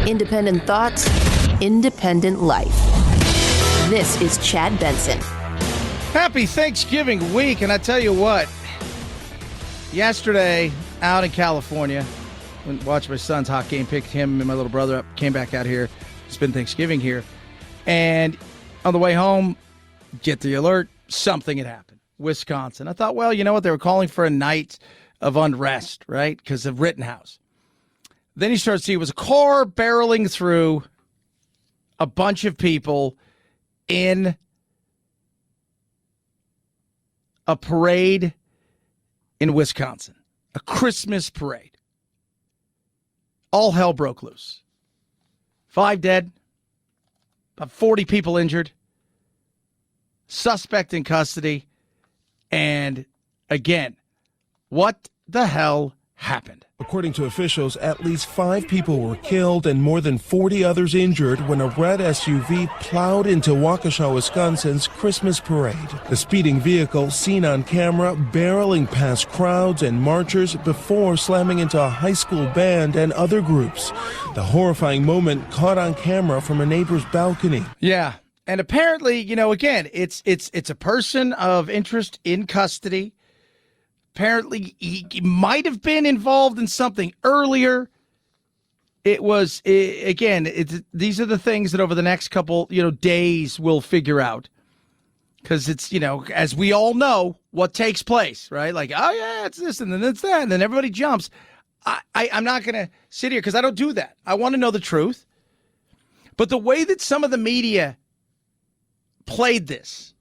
Independent thoughts, independent life. This is Chad Benson. Happy Thanksgiving week, and I tell you what, yesterday out in California, went watched my son's hockey game, picked him and my little brother up, came back out here, spent Thanksgiving here, and on the way home, get the alert, something had happened. Wisconsin. I thought, well, you know what, they were calling for a night of unrest, right, because of Rittenhouse. Then you start to see it was a car barreling through a bunch of people in a parade in Wisconsin, a Christmas parade. All hell broke loose. 5 dead, about 40 people injured, suspect in custody, and again, what the hell happened? According to officials, at least 5 people were killed and more than 40 others injured when a red SUV plowed into Waukesha, Wisconsin's Christmas parade. The speeding vehicle, seen on camera, barreling past crowds and marchers before slamming into a high school band and other groups. The horrifying moment caught on camera from a neighbor's balcony. Yeah, and apparently, you know, again, it's a person of interest in custody. Apparently, he might have been involved in something earlier. It was, these are the things that over the next couple, days we'll figure out. Because it's, as we all know, what takes place, right? Like, oh, yeah, it's this, and then it's that, and then everybody jumps. I'm not going to sit here because I don't do that. I want to know the truth. But the way that some of the media played this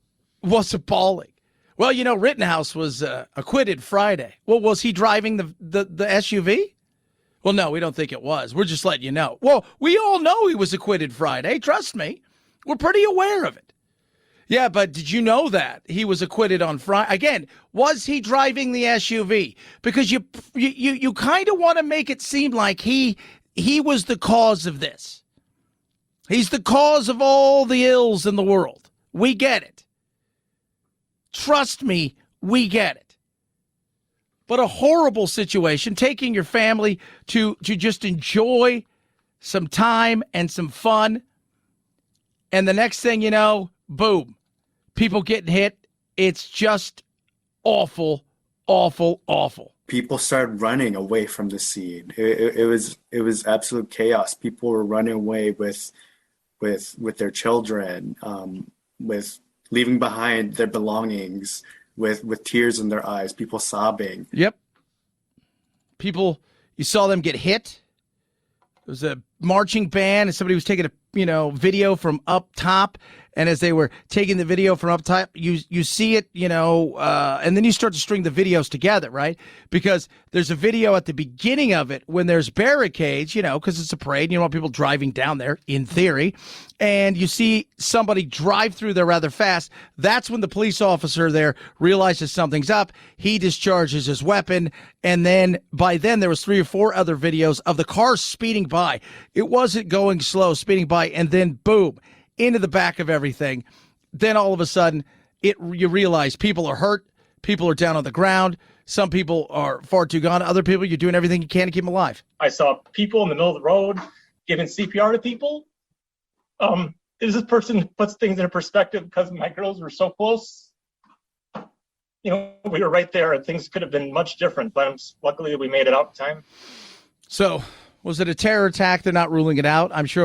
was appalling. Well, Rittenhouse was acquitted Friday. Well, was he driving the SUV? Well, no, we don't think it was. We're just letting you know. Well, we all know he was acquitted Friday. Trust me. We're pretty aware of it. Yeah, but did you know that he was acquitted on Friday? Again, was he driving the SUV? Because you kind of want to make it seem like he was the cause of this. He's the cause of all the ills in the world. We get it. Trust me, we get it. But a horrible situation, taking your family to just enjoy some time and some fun. And the next thing you know, boom, people getting hit. It's just awful, awful, awful. People started running away from the scene. It was absolute chaos. People were running away with their children, with leaving behind their belongings, with tears in their eyes, people sobbing. Yep. People, you saw them get hit. It was a marching band, and somebody was taking a video from up top. And as they were taking the video from up top, you see it, and then you start to string the videos together, right? Because there's a video at the beginning of it when there's barricades, because it's a parade. You don't want people driving down there, in theory. And you see somebody drive through there rather fast. That's when the police officer there realizes something's up. He discharges his weapon. And then by then there was 3 or 4 other videos of the car speeding by. It wasn't going slow, speeding by. And then boom, into the back of everything. Then all of a sudden, you realize people are hurt. People are down on the ground. Some people are far too gone. Other people, you're doing everything you can to keep them alive. I saw people in the middle of the road giving CPR to people. This person puts things in perspective because my girls were so close. We were right there, and things could have been much different, but luckily we made it out in time. So, was it a terror attack? They're not ruling it out. I'm sure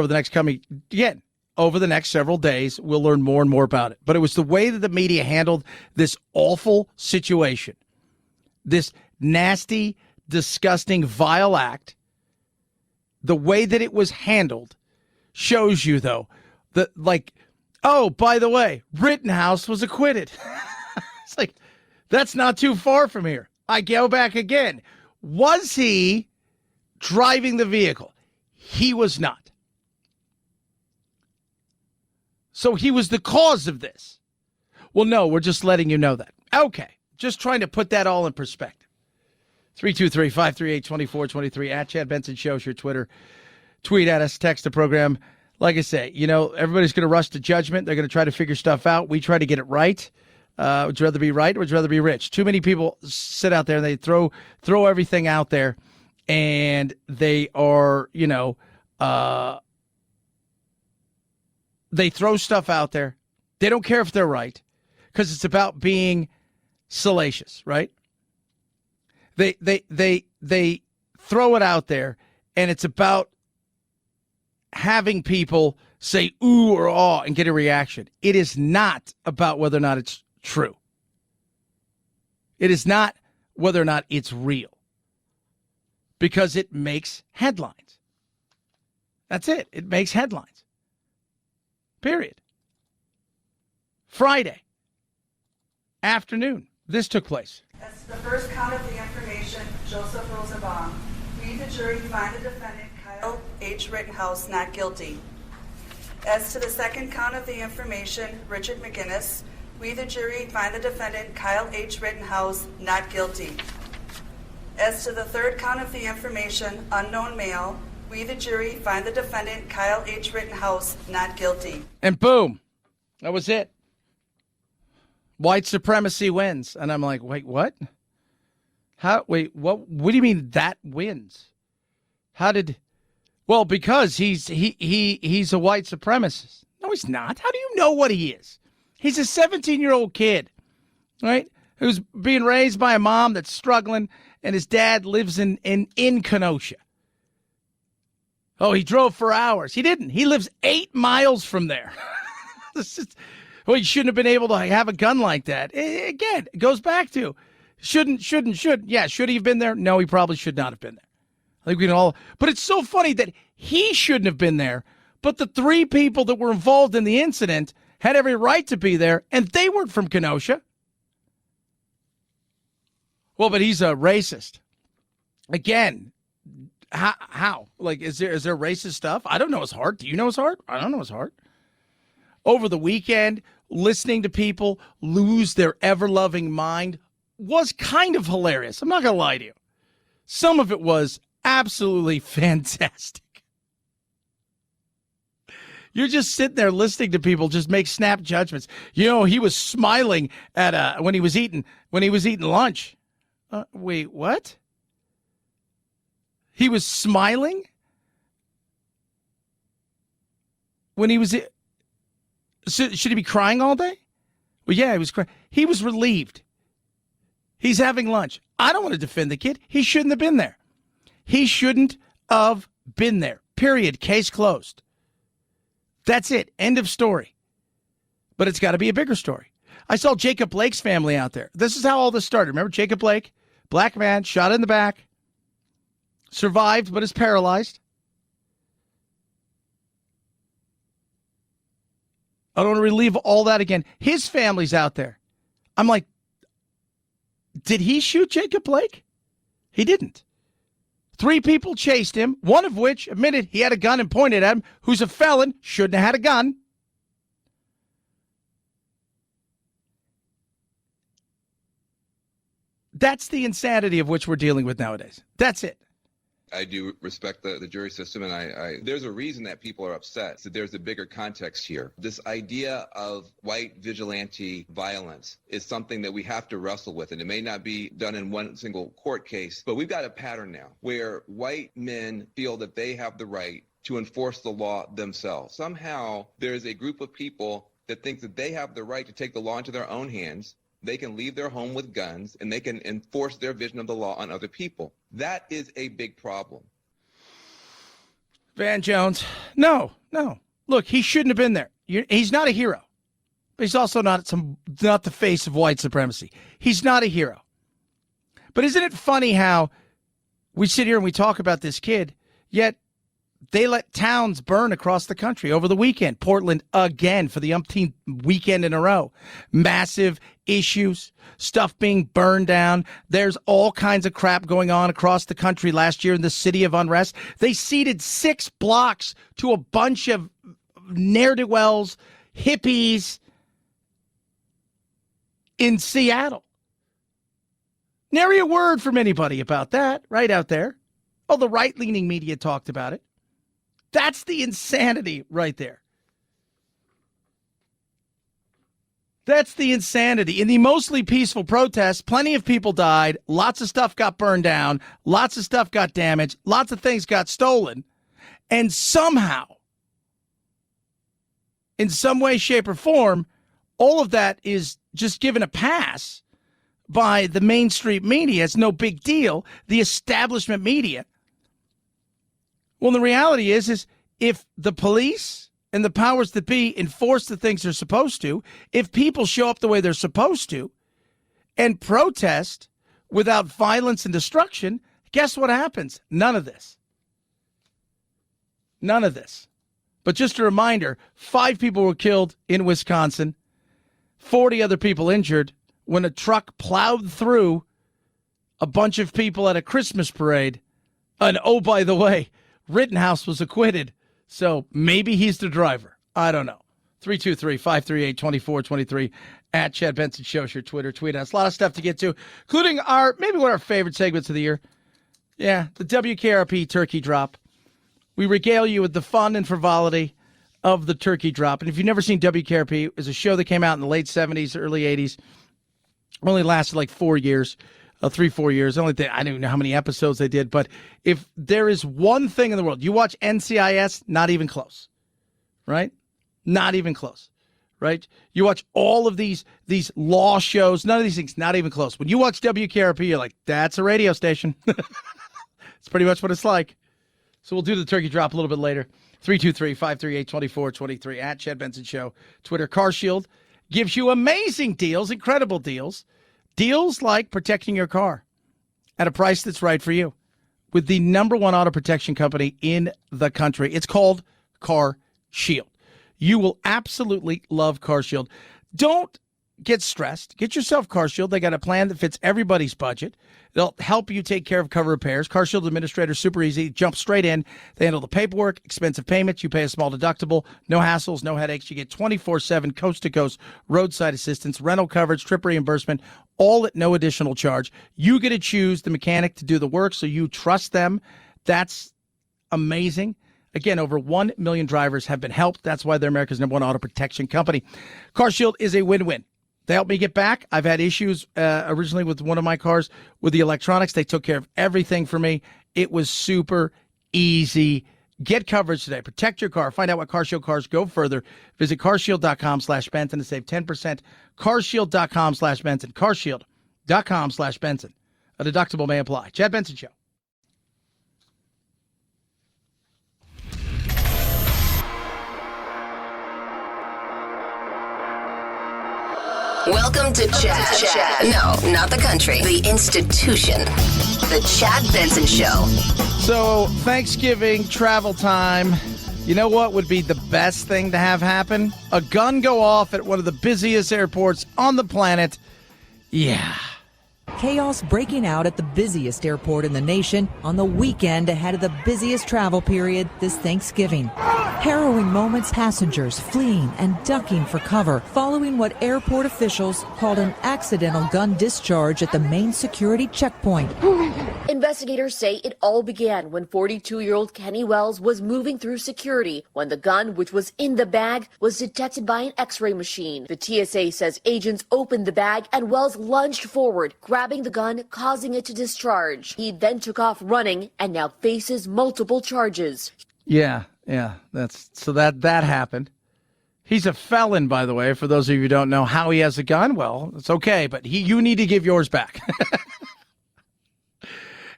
over the next several days, we'll learn more and more about it. But it was the way that the media handled this awful situation, this nasty, disgusting, vile act. The way that it was handled shows you, though, that, oh, by the way, Rittenhouse was acquitted. It's like, that's not too far from here. I go back again. Was he driving the vehicle? He was not. So he was the cause of this. Well, no, we're just letting you know that. Okay, just trying to put that all in perspective. 323-538-2423 at Chad Benson Show is your Twitter. Tweet at us, text the program. Like I say, everybody's going to rush to judgment. They're going to try to figure stuff out. We try to get it right. Would you rather be right or would you rather be rich? Too many people sit out there and they throw everything out there, and they are, They throw stuff out there. They don't care if they're right because it's about being salacious, right? They throw it out there, and it's about having people say ooh or aw and get a reaction. It is not about whether or not it's true. It is not whether or not it's real, because it makes headlines. That's it. It makes headlines. Period. Friday afternoon, this took place. As to the first count of the information, Joseph Rosenbaum, we, the jury, find the defendant, Kyle H. Rittenhouse, not guilty. As to the second count of the information, Richard McGinnis, we, the jury, find the defendant, Kyle H. Rittenhouse, not guilty. As to the third count of the information, unknown male, we, the jury, find the defendant, Kyle H. Rittenhouse, not guilty. And boom, that was it. White supremacy wins. And I'm like, wait, what? What do you mean that wins? Well, because he's a white supremacist. No, he's not. How do you know what he is? He's a 17-year-old kid, right? Who's being raised by a mom that's struggling, and his dad lives in Kenosha. Oh, he drove for hours. He didn't. He lives 8 miles from there. Well, you shouldn't have been able to have a gun like that. Again, it goes back to should. Yeah, should he have been there? No, he probably should not have been there. I think we can all. But it's so funny that he shouldn't have been there, but the 3 people that were involved in the incident had every right to be there, and they weren't from Kenosha. Well, but he's a racist. Again, how? Like, is there racist stuff? I don't know his heart. Do you know his heart? I don't know his heart. Over the weekend, listening to people lose their ever-loving mind was kind of hilarious. I'm not going to lie to you. Some of it was absolutely fantastic. You're just sitting there listening to people just make snap judgments. You know, he was smiling at when he was eating lunch. Wait, what? He was smiling when he was. Should he be crying all day? Well, yeah, he was crying. He was relieved. He's having lunch. I don't want to defend the kid. He shouldn't have been there. He shouldn't have been there. Period. Case closed. That's it. End of story. But it's got to be a bigger story. I saw Jacob Blake's family out there. This is how all this started. Remember Jacob Blake? Black man, shot in the back. Survived, but is paralyzed. I don't want to relive all that again. His family's out there. I'm like, did he shoot Jacob Blake? He didn't. 3 people chased him, one of which admitted he had a gun and pointed at him, who's a felon, shouldn't have had a gun. That's the insanity of which we're dealing with nowadays. That's it. I do respect the jury system, and there's a reason that people are upset. So there's a bigger context here. This idea of white vigilante violence is something that we have to wrestle with, and it may not be done in one single court case, but we've got a pattern now where white men feel that they have the right to enforce the law themselves. Somehow there's a group of people that think that they have the right to take the law into their own hands. They can leave their home with guns, and they can enforce their vision of the law on other people. That is a big problem. Van Jones, no. Look, he shouldn't have been there. He's not a hero, but he's also not the face of white supremacy. He's not a hero. But isn't it funny how we sit here and we talk about this kid, yet they let towns burn across the country over the weekend. Portland again for the umpteenth weekend in a row. Massive issues, stuff being burned down. There's all kinds of crap going on across the country last year in the city of unrest. They ceded 6 blocks to a bunch of ne'er-do-wells, hippies in Seattle. Nary a word from anybody about that right out there. Oh, the right-leaning media talked about it. That's the insanity right there. That's the insanity. In the mostly peaceful protests, plenty of people died. Lots of stuff got burned down. Lots of stuff got damaged. Lots of things got stolen. And somehow, in some way, shape, or form, all of that is just given a pass by the mainstream media. It's no big deal. The establishment media. Well, the reality is if the police and the powers that be enforce the things they're supposed to, if people show up the way they're supposed to and protest without violence and destruction, guess what happens? None of this. None of this. But just a reminder, 5 people were killed in Wisconsin, 40 other people injured when a truck plowed through a bunch of people at a Christmas parade. And oh, by the way, Rittenhouse was acquitted. So maybe he's the driver. I don't know. 323-538-2423 at Chad Benson Show is your Twitter. Tweet us. A lot of stuff to get to, including maybe one of our favorite segments of the year. Yeah, the WKRP turkey drop. We regale you with the fun and frivolity of the turkey drop. And if you've never seen WKRP, it was a show that came out in the late 70s, early 80s. Only lasted like 4 years, 3-4 years. I don't even know how many episodes they did. But if there is one thing in the world, you watch NCIS, not even close, right? Not even close, right? You watch all of these law shows, none of these things, not even close. When you watch WKRP, you're like, that's a radio station. It's pretty much what it's like. So we'll do the turkey drop a little bit later. 323-538-2423 at Chad Benson Show. Twitter. CarShield gives you amazing deals, incredible deals. Deals like protecting your car at a price that's right for you with the number one auto protection company in the country. It's called CarShield. You will absolutely love CarShield. Don't get stressed. Get yourself CarShield. They got a plan that fits everybody's budget. They'll help you take care of cover repairs. CarShield administrator, super easy. Jump straight in. They handle the paperwork, expensive payments. You pay a small deductible. No hassles, no headaches. You get 24/7 coast-to-coast roadside assistance, rental coverage, trip reimbursement, all at no additional charge. You get to choose the mechanic to do the work, so you trust them. That's amazing. Again, over 1 million drivers have been helped. That's why they're America's number one auto protection company. CarShield is a win-win. They helped me get back. I've had issues originally with one of my cars with the electronics. They took care of everything for me. It was super easy. Get coverage today. Protect your car. Find out what CarShield cars go further. Visit carshield.com/Benson to save 10%. Carshield.com/Benson. Carshield.com/Benson. A deductible may apply. Chad Benson Show. Welcome to Chad. No, not the country. The institution. The Chad Benson Show. So, Thanksgiving, travel time. You know what would be the best thing to have happen? A gun go off at one of the busiest airports on the planet. Yeah. Chaos breaking out at the busiest airport in the nation on the weekend ahead of the busiest travel period this Thanksgiving. Harrowing moments, passengers fleeing and ducking for cover following what airport officials called an accidental gun discharge at the main security checkpoint. Investigators say it all began when 42-year-old Kenny Wells was moving through security when the gun, which was in the bag, was detected by an X-ray machine. The TSA says agents opened the bag and Wells lunged forward, grabbing the gun, causing it to discharge. He then took off running and now faces multiple charges. Yeah, that happened. He's a felon, by the way, for those of you who don't know how he has a gun. Well, it's okay, but you need to give yours back.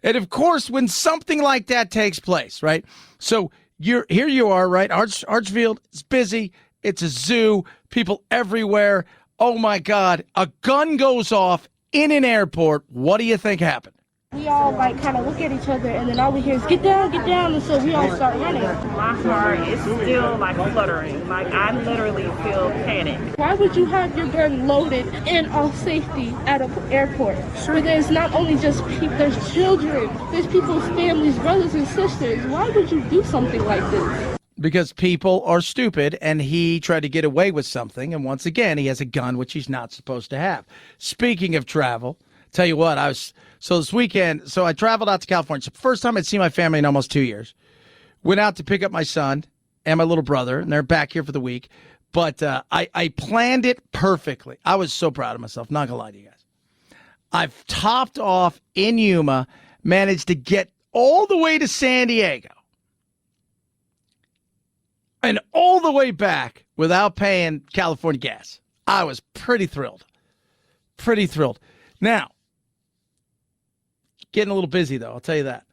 And of course, when something like that takes place, right? So here you are, right? Archfield is busy. It's a zoo. People everywhere. Oh my God. A gun goes off in an airport. What do you think happened? We all kind of look at each other, and then all we hear is get down, and so we all start running. My heart is still fluttering. I literally feel panic. Why would you have your gun loaded in all safety at an airport where there's not only just people, there's children, there's people's families, brothers and sisters? Why would you do something like this? Because people are stupid, and he tried to get away with something, and once again, he has a gun, which he's not supposed to have. Speaking of travel, tell you what, this weekend, I traveled out to California. It's the first time I'd seen my family in almost 2 years. Went out to pick up my son and my little brother, and they're back here for the week. But I planned it perfectly. I was so proud of myself, not gonna lie to you guys. I've topped off in Yuma, managed to get all the way to San Diego. and all the way back without paying California gas. I was pretty thrilled. Pretty thrilled. Now, getting a little busy, though, I'll tell you that.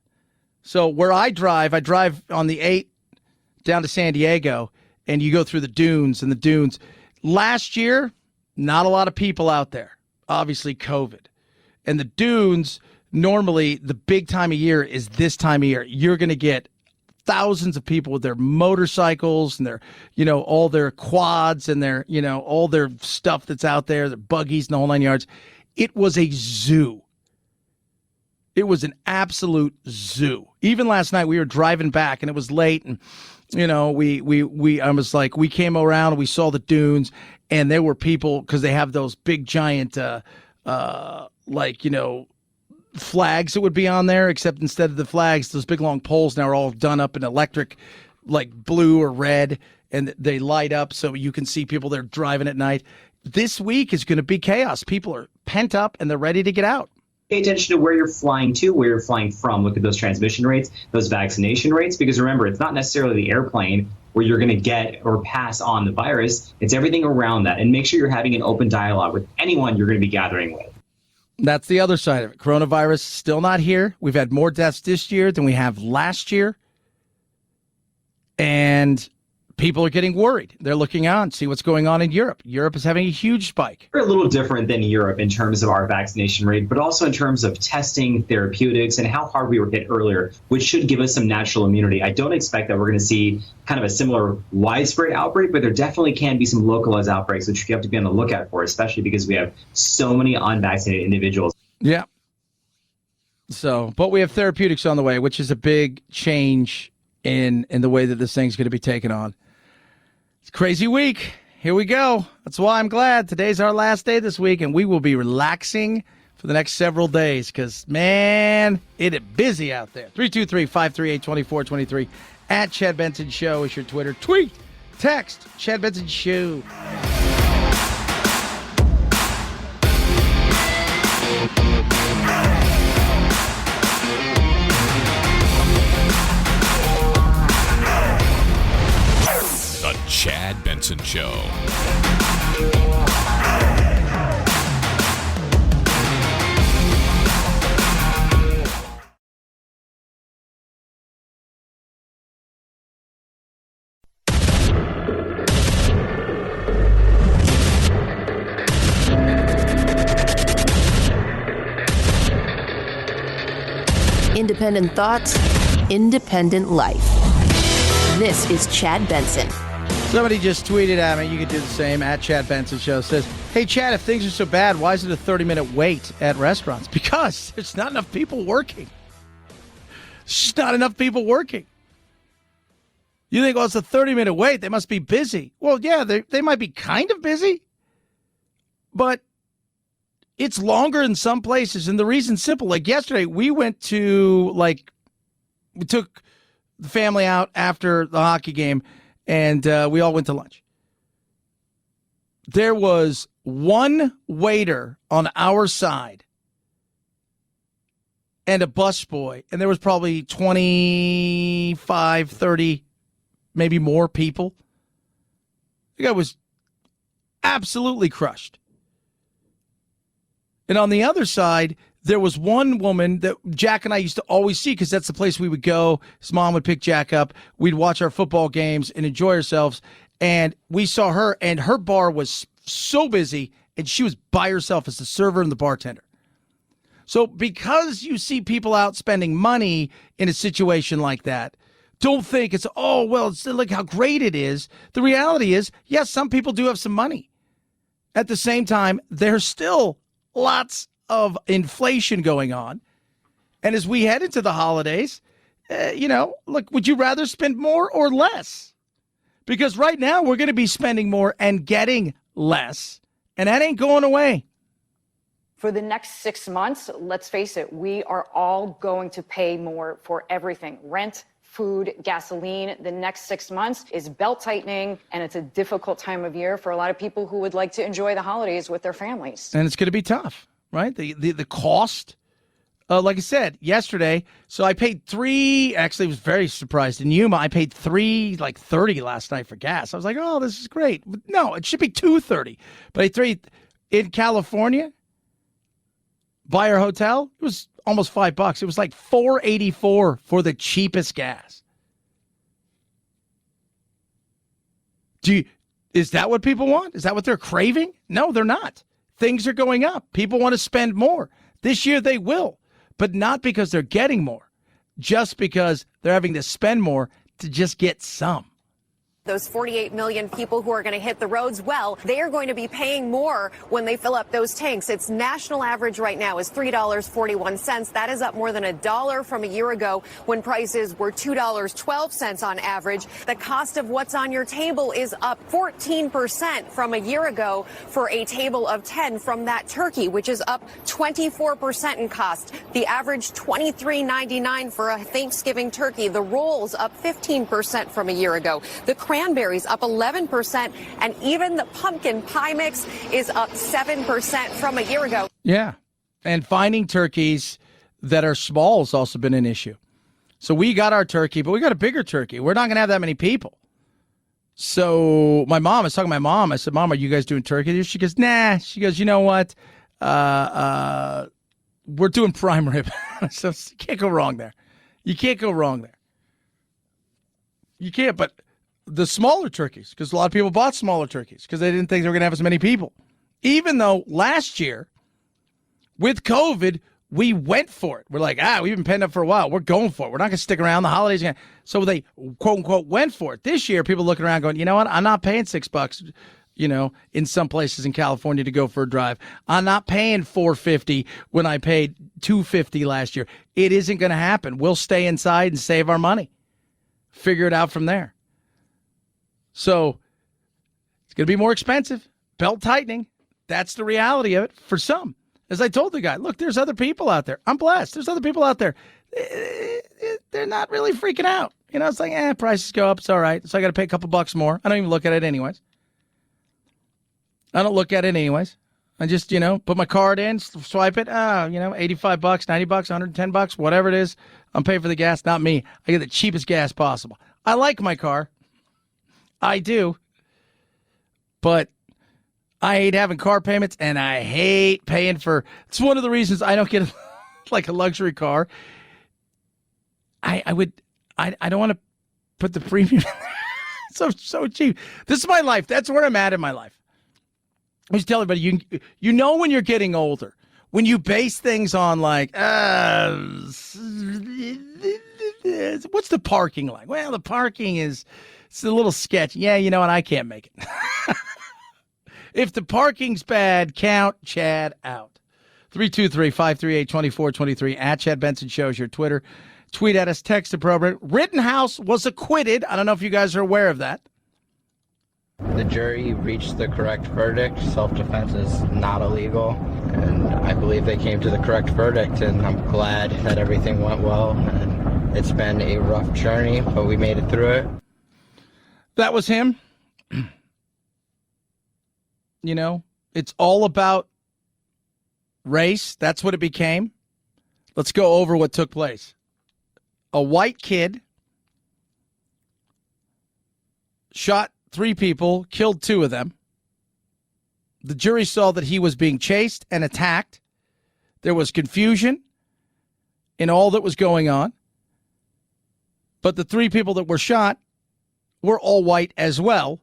So where I drive on the 8 down to San Diego, and you go through the dunes. Last year, not a lot of people out there. Obviously, COVID. And the dunes, normally, the big time of year is this time of year. You're going to get thousands of people with their motorcycles and their, all their quads and their, all their stuff that's out there, their buggies and the whole 9 yards. It was a zoo. It was an absolute zoo. Even last night we were driving back and it was late, and I was like, we came around and we saw the dunes, and there were people, because they have those big giant flags that would be on there, except instead of the flags, those big long poles now are all done up in electric, like blue or red, and they light up so you can see people there driving at night. This week is going to be chaos. People are pent up and they're ready to get out. Pay attention to where you're flying to, where you're flying from. Look at those transmission rates, those vaccination rates, because remember, it's not necessarily the airplane where you're going to get or pass on the virus. It's everything around that. And make sure you're having an open dialogue with anyone you're going to be gathering with. That's the other side of it. Coronavirus still not here. We've had more deaths this year than we have last year. And people are getting worried. They're looking on, see what's going on in Europe. Europe is having a huge spike. We're a little different than Europe in terms of our vaccination rate, but also in terms of testing, therapeutics, and how hard we were hit earlier, which should give us some natural immunity. I don't expect that we're going to see kind of a similar widespread outbreak, but there definitely can be some localized outbreaks, which you have to be on the lookout for, especially because we have so many unvaccinated individuals. Yeah. So, but we have therapeutics on the way, which is a big change in the way that this thing's going to be taken on. It's a crazy week. Here we go. That's why I'm glad today's our last day this week, and we will be relaxing for the next several days because, man, it is busy out there. 323-538-2423 at Chad Benson Show is your Twitter. Tweet, text, Chad Benson Show. Chad Benson Show. Independent thoughts, independent life. This is Chad Benson. Somebody just tweeted at me. You can do the same at Chad Benson Show. Says, hey, Chad, if things are so bad, why is it a 30-minute wait at restaurants? Because there's not enough people working. There's just not enough people working. You think, well, it's a 30-minute wait. They must be busy. Well, yeah, they might be kind of busy, but it's longer in some places. And the reason's simple. Like yesterday, we took the family out after the hockey game, and we all went to lunch. There was one waiter on our side and a busboy, and there was probably 25, 30, maybe more people. The guy was absolutely crushed. And on the other side, there was one woman that Jack and I used to always see because that's the place we would go. His mom would pick Jack up. We'd watch our football games and enjoy ourselves. And we saw her, and her bar was so busy, and she was by herself as the server and the bartender. So because you see people out spending money in a situation like that, don't think it's, oh, well, it's like how great it is. The reality is, yes, some people do have some money. At the same time, there's still lots of inflation going on. And as we head into the holidays, look, would you rather spend more or less? Because right now we're going to be spending more and getting less, and that ain't going away. For the next 6 months, let's face it, we are all going to pay more for everything. Rent, food, gasoline. The next 6 months is belt tightening, and it's a difficult time of year for a lot of people who would like to enjoy the holidays with their families. And it's going to be tough, right? The cost Like I said yesterday, so I paid $3. Actually, I was very surprised in Yuma. I paid $3.30 last night for gas. I was like, "Oh, this is great." But no, it should be $2.30. But in California, by our hotel, it was almost $5. It was like $4.84 for the cheapest gas. Is that what people want? Is that what they're craving? No, they're not. Things are going up. People want to spend more. This year they will, but not because they're getting more, just because they're having to spend more to just get some. Those 48 million people who are going to hit the roads, well, they are going to be paying more when they fill up those tanks. Its national average right now is $3.41. That is up more than $1 from a year ago when prices were $2.12 on average. The cost of what's on your table is up 14% from a year ago for a table of 10 from that turkey, which is up 24% in cost. The average $23.99 for a Thanksgiving turkey. The rolls up 15% from a year ago. The cranberries up 11%, and even the pumpkin pie mix is up 7% from a year ago. Yeah, and finding turkeys that are small has also been an issue. So we got our turkey, but we got a bigger turkey. We're not going to have that many people. So I was talking to my mom. I said, "Mom, are you guys doing turkey?" She goes, "Nah." She goes, "You know what? We're doing prime rib." So you can't go wrong there. You can't go wrong there. You can't, but the smaller turkeys, because a lot of people bought smaller turkeys because they didn't think they were going to have as many people. Even though last year, with COVID, we went for it. We're like, we've been penned up for a while. We're going for it. We're not going to stick around. The holidays again. So they, quote unquote, went for it. This year, people looking around going, you know what? I'm not paying $6, in some places in California to go for a drive. I'm not paying $4.50 when I paid $2.50 last year. It isn't going to happen. We'll stay inside and save our money. Figure it out from there. So it's going to be more expensive. Belt tightening. That's the reality of it for some. As I told the guy, look, there's other people out there. I'm blessed. There's other people out there. They're not really freaking out. It's like, prices go up. It's all right. So I got to pay a couple bucks more. I don't even look at it anyways. I just, put my card in, swipe it. $85, $90, $110, whatever it is. I'm paying for the gas. Not me. I get the cheapest gas possible. I like my car. I do. But I hate having car payments, and I hate paying for. It's one of the reasons I don't get like a luxury car. I don't want to put the premium in there. So cheap. This is my life. That's where I'm at in my life. I just tell everybody, you know when you're getting older, when you base things on like, what's the parking like? Well, the parking it's a little sketchy. Yeah, you know what? I can't make it. If the parking's bad, count Chad out. 323-538-2423 at Chad Benson Show is your Twitter. Tweet at us, text appropriate. Rittenhouse was acquitted. I don't know if you guys are aware of that. The jury reached the correct verdict. Self-defense is not illegal, and I believe they came to the correct verdict, and I'm glad that everything went well. And it's been a rough journey, but we made it through it. That was him. It's all about race. That's what it became. Let's go over what took place. A white kid shot 3 people, killed 2 of them. The jury saw that he was being chased and attacked. There was confusion in all that was going on. But the 3 people that were shot were all white as well.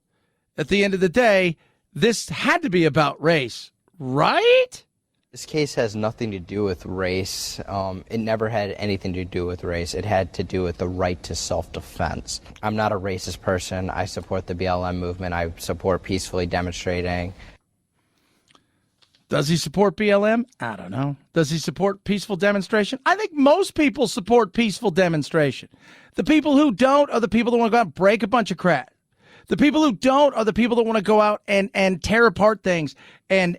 At the end of the day, this had to be about race, right? This case has nothing to do with race. It never had anything to do with race. It had to do with the right to self-defense. I'm not a racist person. I support the BLM movement. I support peacefully demonstrating. Does he support BLM? I don't know. Does he support peaceful demonstration? I think most people support peaceful demonstration. The people who don't are the people that want to go out and break a bunch of crap. The people who don't are the people that want to go out and tear apart things and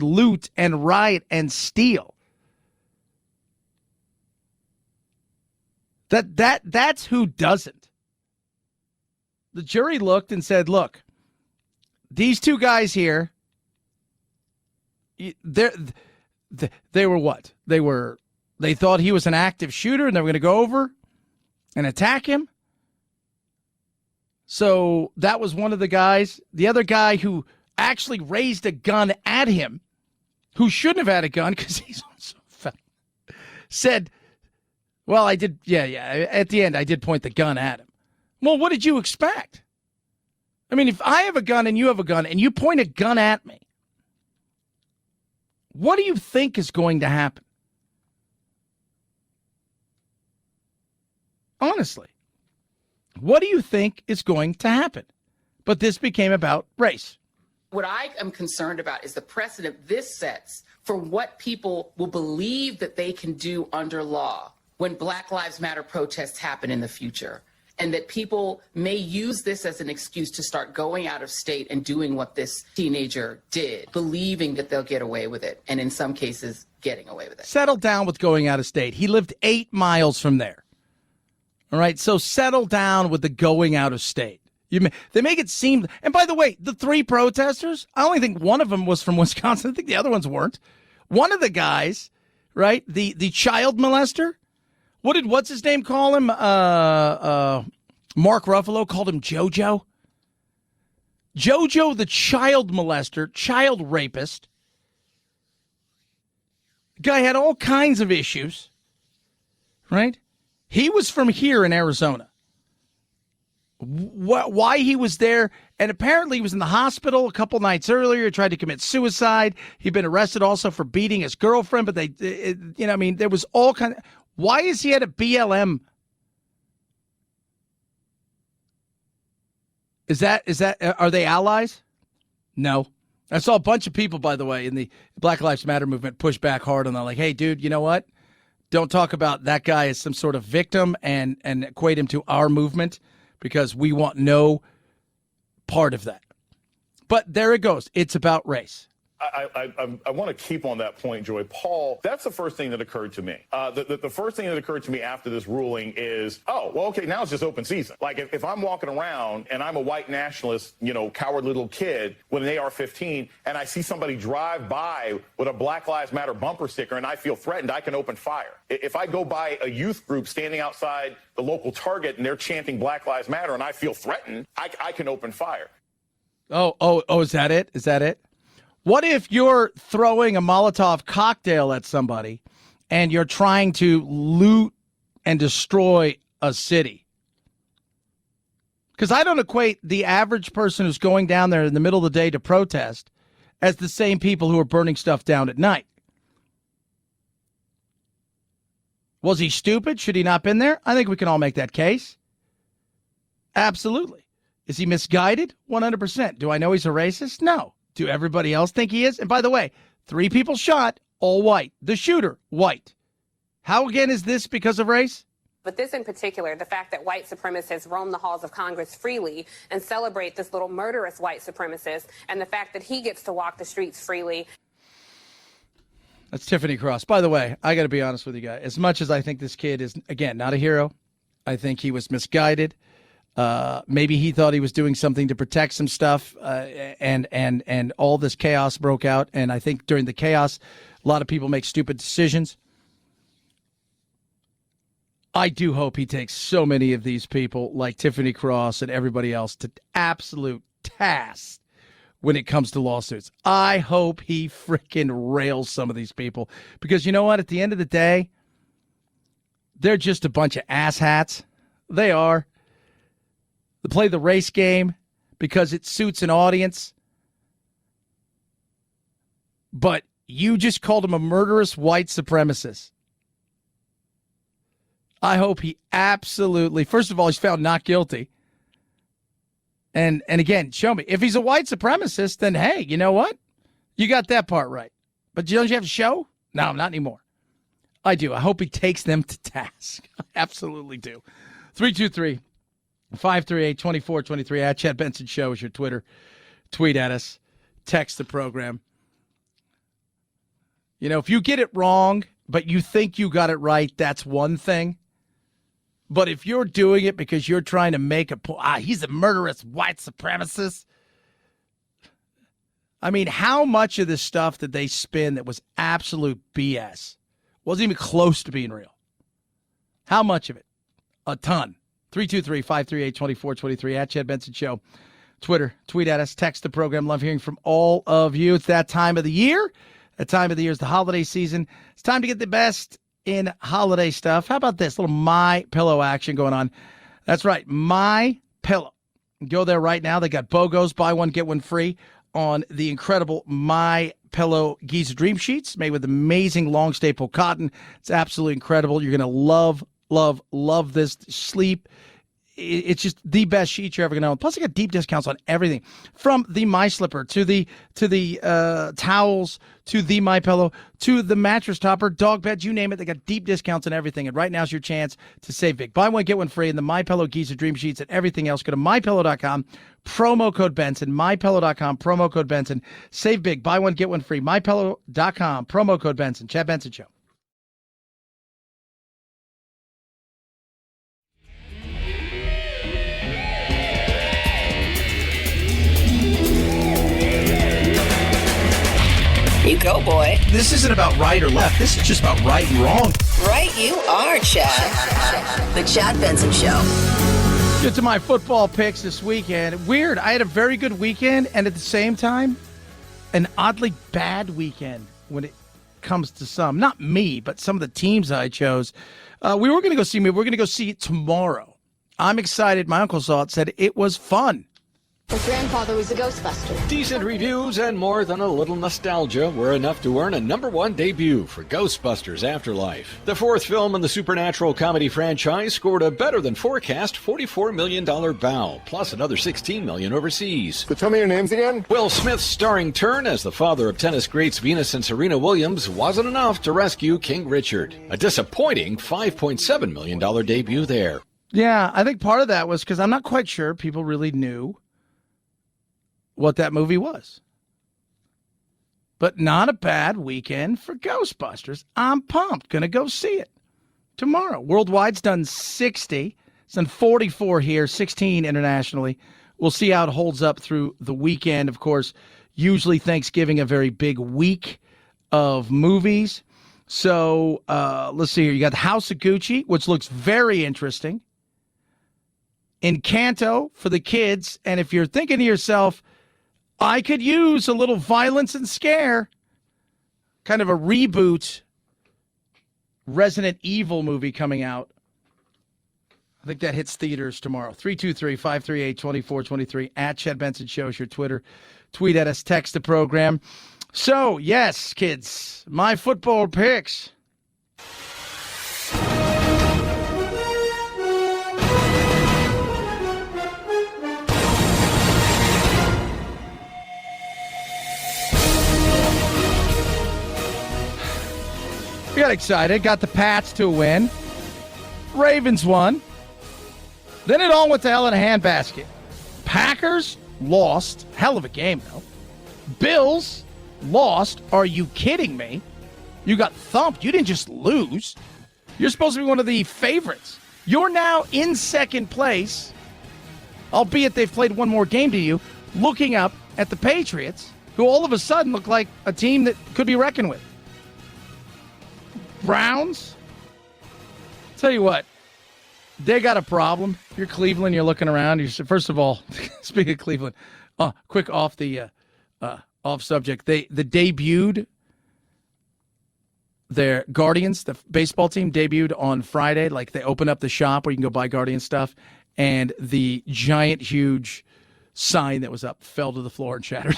loot and riot and steal. That's who doesn't. The jury looked and said, look, these 2 guys here, they were what? They were They thought he was an active shooter and they were going to go over and attack him. So that was one of the guys. The other guy who actually raised a gun at him, who shouldn't have had a gun because he's also fat, said, well, I did. Yeah. At the end, I did point the gun at him. Well, what did you expect? I mean, if I have a gun and you have a gun and you point a gun at me, what do you think is going to happen? Honestly, what do you think is going to happen? But this became about race. What I am concerned about is the precedent this sets for what people will believe that they can do under law when Black Lives Matter protests happen in the future, and that people may use this as an excuse to start going out of state and doing what this teenager did, believing that they'll get away with it, and in some cases, getting away with it. Settle down with going out of state. He lived 8 miles from there. All right, so settle down with the going out of state. They make it seem, and by the way, the 3 protesters, I only think one of them was from Wisconsin. I think the other ones weren't. One of the guys, right, the child molester, what's his name call him? Mark Ruffalo called him JoJo. JoJo, the child molester, child rapist. Guy had all kinds of issues, right? He was from here in Arizona. Why he was there, and apparently he was in the hospital a couple nights earlier, tried to commit suicide. He'd been arrested also for beating his girlfriend, but there was all kind of, why is he at a BLM? Are they allies? No. I saw a bunch of people, by the way, in the Black Lives Matter movement push back hard on that. Like, hey, dude, you know what? Don't talk about that guy as some sort of victim and equate him to our movement, because we want no part of that. But there it goes. It's about race. I want to keep on that point, Joy. Paul, that's the first thing that occurred to me. The first thing that occurred to me after this ruling is, oh, well, okay, now it's just open season. Like, if I'm walking around and I'm a white nationalist, coward little kid with an AR-15, and I see somebody drive by with a Black Lives Matter bumper sticker and I feel threatened, I can open fire. If I go by a youth group standing outside the local Target and they're chanting Black Lives Matter and I feel threatened, I can open fire. Oh, is that it? Is that it? What if you're throwing a Molotov cocktail at somebody and you're trying to loot and destroy a city? Because I don't equate the average person who's going down there in the middle of the day to protest as the same people who are burning stuff down at night. Was he stupid? Should he not been there? I think we can all make that case. Absolutely. Is he misguided? 100%. Do I know he's a racist? No. Do everybody else think he is? And by the way, 3 people shot, all white. The shooter, white. How, again, is this because of race? But this in particular, the fact that white supremacists roam the halls of Congress freely and celebrate this little murderous white supremacist, and the fact that he gets to walk the streets freely. That's Tiffany Cross. By the way, I got to be honest with you guys. As much as I think this kid is, again, not a hero, I think he was misguided. Maybe he thought he was doing something to protect some stuff, and all this chaos broke out. And I think during the chaos, a lot of people make stupid decisions. I do hope he takes so many of these people like Tiffany Cross and everybody else to absolute task when it comes to lawsuits. I hope he freaking rails some of these people, because you know what? At the end of the day, they're just a bunch of asshats. They are. They play the race game because it suits an audience. But you just called him a murderous white supremacist. I hope he absolutely, first of all, he's found not guilty. And again, show me. If he's a white supremacist, then hey, you know what? You got that part right. But don't you have to show? No, not anymore. I do. I hope he takes them to task. I absolutely do. 323-538-2423 at Chad Benson Show is your Twitter. Tweet at us. Text the program. You know, if you get it wrong, but you think you got it right, that's one thing. But if you're doing it because you're trying to make a point, he's a murderous white supremacist. I mean, how much of this stuff did they spin that was absolute BS? Wasn't even close to being real. How much of it? A ton. 323-538-2423 at Chad Benson Show. Twitter, tweet at us, text the program. Love hearing from all of you. It's that time of the year. That time of the year is the holiday season. It's time to get the best in holiday stuff. How about this little My Pillow action going on? That's right, My Pillow. Go there right now. They got BOGOs, buy one, get one free on the incredible My Pillow Giza Dream Sheets made with amazing long staple cotton. It's absolutely incredible. You're going to love this sleep. It's just the best sheet you're ever going to own. Plus, I got deep discounts on everything from the My Slipper to the towels to the My Pillow to the mattress topper, dog beds, you name it. They got deep discounts on everything. And right now's your chance to save big. Buy one, get one free in the My Pillow Giza Dream Sheets and everything else. Go to mypillow.com, promo code Benson, mypillow.com, promo code Benson. Save big. Buy one, get one free. mypillow.com, promo code Benson. Chad Benson Show. You go, boy. This isn't about right or left. This is just about right and wrong. Right you are, Chad. The Chad Benson Show. Get to my football picks this weekend. Weird. I had a very good weekend and at the same time, an oddly bad weekend when it comes to some. Not me, but some of the teams I chose. We were going to go see me. We're going to go see it tomorrow. I'm excited. My uncle saw it, said it was fun. His grandfather was a Ghostbuster. Decent reviews and more than a little nostalgia were enough to earn a #1 debut for Ghostbusters Afterlife. The fourth film in the supernatural comedy franchise scored a better than forecast $44 million bow, plus another $16 million overseas. So tell me your names again. Will Smith's starring turn as the father of tennis greats Venus and Serena Williams wasn't enough to rescue King Richard. A disappointing $5.7 million debut there. Yeah, I think part of that was because I'm not quite sure people really knew what that movie was. But not a bad weekend for Ghostbusters. I'm pumped. Going to go see it tomorrow. Worldwide's done 60. It's done 44 here, 16 internationally. We'll see how it holds up through the weekend. Of course, usually Thanksgiving, a very big week of movies. So let's see here. You got House of Gucci, which looks very interesting. Encanto for the kids. And if you're thinking to yourself, I could use a little violence and scare, kind of a reboot Resident Evil movie coming out. I think that hits theaters tomorrow. 323-538-2423 at Chad Benson Show is your Twitter. Tweet at us, text the program. So, yes, kids, my football picks. We got excited, got the Pats to win. Ravens won. Then it all went to hell in a handbasket. Packers lost. Hell of a game, though. Bills lost. Are you kidding me? You got thumped. You didn't just lose. You're supposed to be one of the favorites. You're now in second place, albeit they've played one more game to you, looking up at the Patriots, who all of a sudden look like a team that could be reckoned with. Browns, tell you what, they got a problem. If you're Cleveland, you're looking around. You first of all, speaking of Cleveland, quick off subject. They debuted their Guardians, the baseball team debuted on Friday. Like they opened up the shop where you can go buy Guardian stuff, and the giant, huge sign that was up fell to the floor and shattered.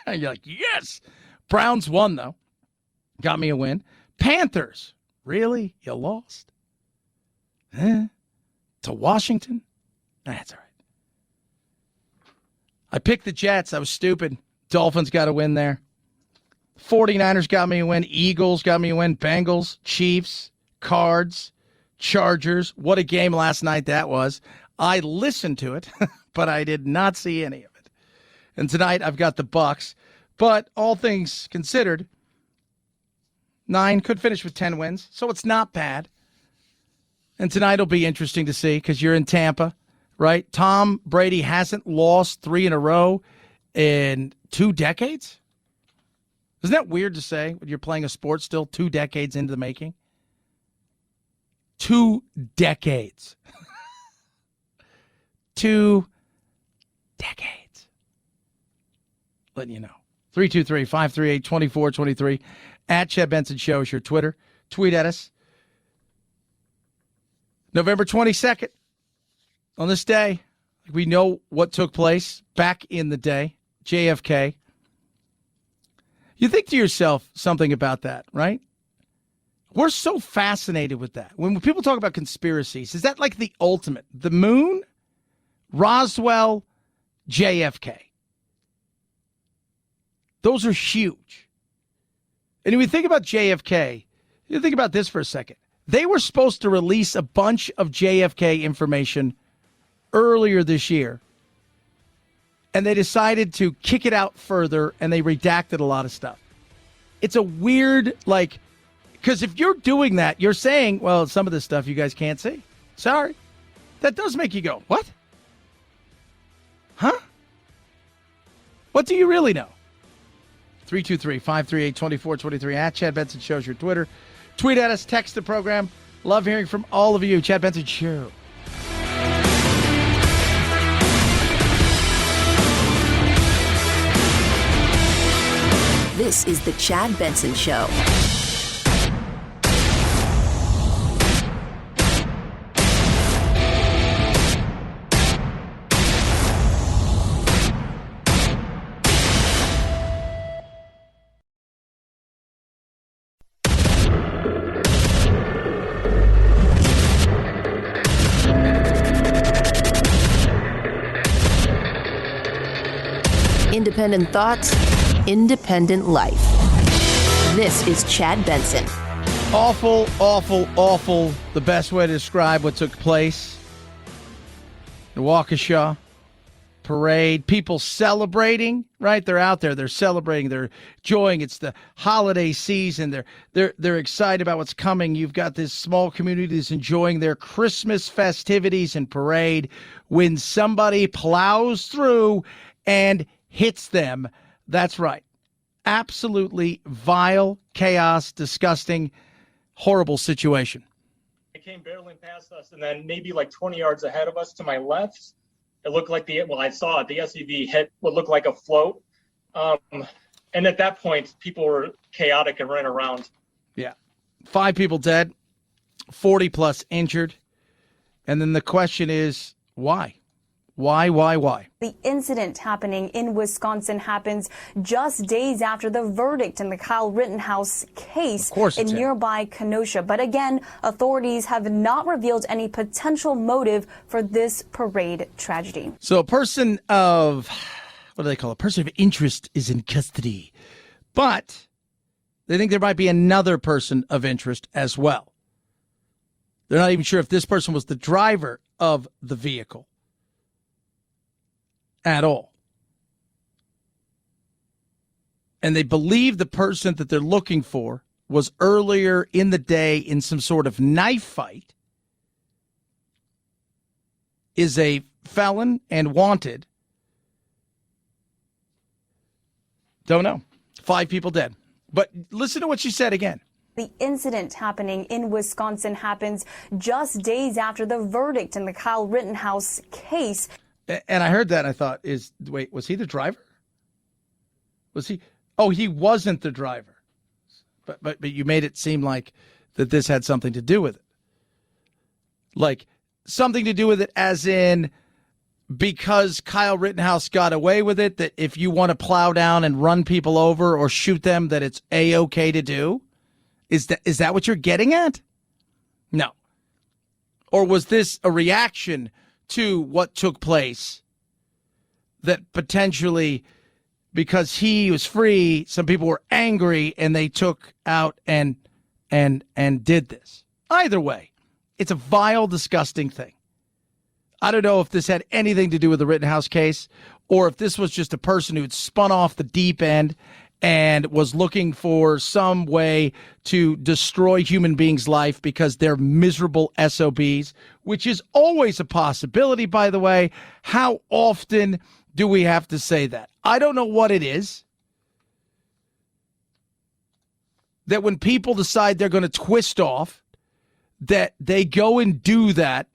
And you're like, yes. Browns won though, got me a win. Panthers, really? You lost? To Washington? That's all right. I picked the Jets. I was stupid. Dolphins got a win there. 49ers got me a win. Eagles got me a win. Bengals, Chiefs, Cards, Chargers. What a game last night that was. I listened to it, but I did not see any of it. And tonight I've got the Bucks. But all things considered, 9 could finish with 10 wins, so it's not bad. And tonight will be interesting to see because you're in Tampa, right? Tom Brady hasn't lost 3 in a row in 2 decades. Isn't that weird to say when you're playing a sport still 2 decades into the making? 2 decades. 2 decades. Letting you know. 323-538-2423. At Chad Benson Show is your Twitter. Tweet at us. November 22nd. On this day, we know what took place back in the day. JFK. You think to yourself something about that, right? We're so fascinated with that. When people talk about conspiracies, is that like the ultimate? The moon, Roswell, JFK. Those are huge. And when you think about JFK, you think about this for a second. They were supposed to release a bunch of JFK information earlier this year, and they decided to kick it out further, and they redacted a lot of stuff. It's a weird, because if you're doing that, you're saying, well, some of this stuff you guys can't see. Sorry. That does make you go, what? Huh? What do you really know? 323-538-2423. At Chad Benson Show's your Twitter. Tweet at us, text the program. Love hearing from all of you. Chad Benson Show. This is the Chad Benson Show. Independent thoughts, independent life. This is Chad Benson. Awful, awful, awful. The best way to describe what took place. The Waukesha parade. People celebrating, right? They're out there. They're celebrating. They're enjoying. It's the holiday season. They're excited about what's coming. You've got this small community that's enjoying their Christmas festivities and parade when somebody plows through and hits them. That's right. Absolutely vile, chaos, disgusting, horrible situation. It came barreling past us, and then maybe like 20 yards ahead of us to my left, it looked like I saw it. The SUV hit what looked like a float. And at that point, people were chaotic and ran around. Yeah. 5 people dead, 40 plus injured. And then the question is, why? Why? The incident happening in Wisconsin happens just days after the verdict in the Kyle Rittenhouse case in nearby Kenosha. But again, authorities have not revealed any potential motive for this parade tragedy. So a person of, what do they call it? A person of interest is in custody. But they think there might be another person of interest as well. They're not even sure if this person was the driver of the vehicle at all. And they believe the person that they're looking for was earlier in the day in some sort of knife fight, is a felon and wanted. Don't know. 5 people dead. But listen to what she said again. The incident happening in Wisconsin happens just days after the verdict in the Kyle Rittenhouse case. And I heard that and I thought, was he the driver? Was he? Oh, he wasn't the driver. But you made it seem like that this had something to do with it. Like something to do with it as in because Kyle Rittenhouse got away with it, that if you want to plow down and run people over or shoot them, that it's A-okay to do? Is that what you're getting at? No. Or was this a reaction to what took place that potentially, because he was free, some people were angry and they took out and did this? Either way, it's a vile, disgusting thing. I don't know if this had anything to do with the Rittenhouse case or if this was just a person who had spun off the deep end and was looking for some way to destroy human beings' life because they're miserable SOBs, which is always a possibility, by the way. How often do we have to say that? I don't know what it is. that when people decide they're going to twist off, that they go and do that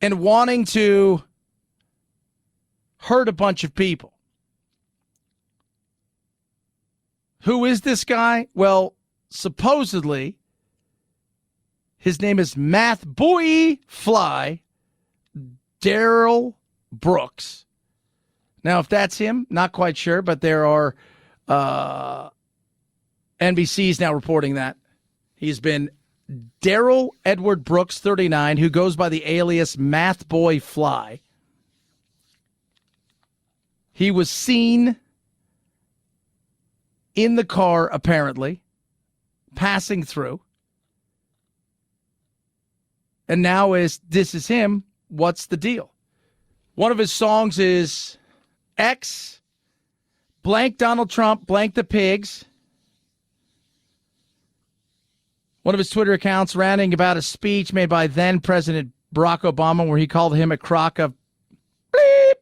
and wanting to hurt a bunch of people. Who is this guy? Well, supposedly, his name is Math Boy Fly Daryl Brooks. Now, if that's him, not quite sure, but there are NBC's now reporting that. He's been Daryl Edward Brooks, 39, who goes by the alias Math Boy Fly. He was seen in the car, apparently, passing through. And now this is him. What's the deal? One of his songs is X, blank Donald Trump, blank the pigs. One of his Twitter accounts ranting about a speech made by then President Barack Obama where he called him a crock of bleep.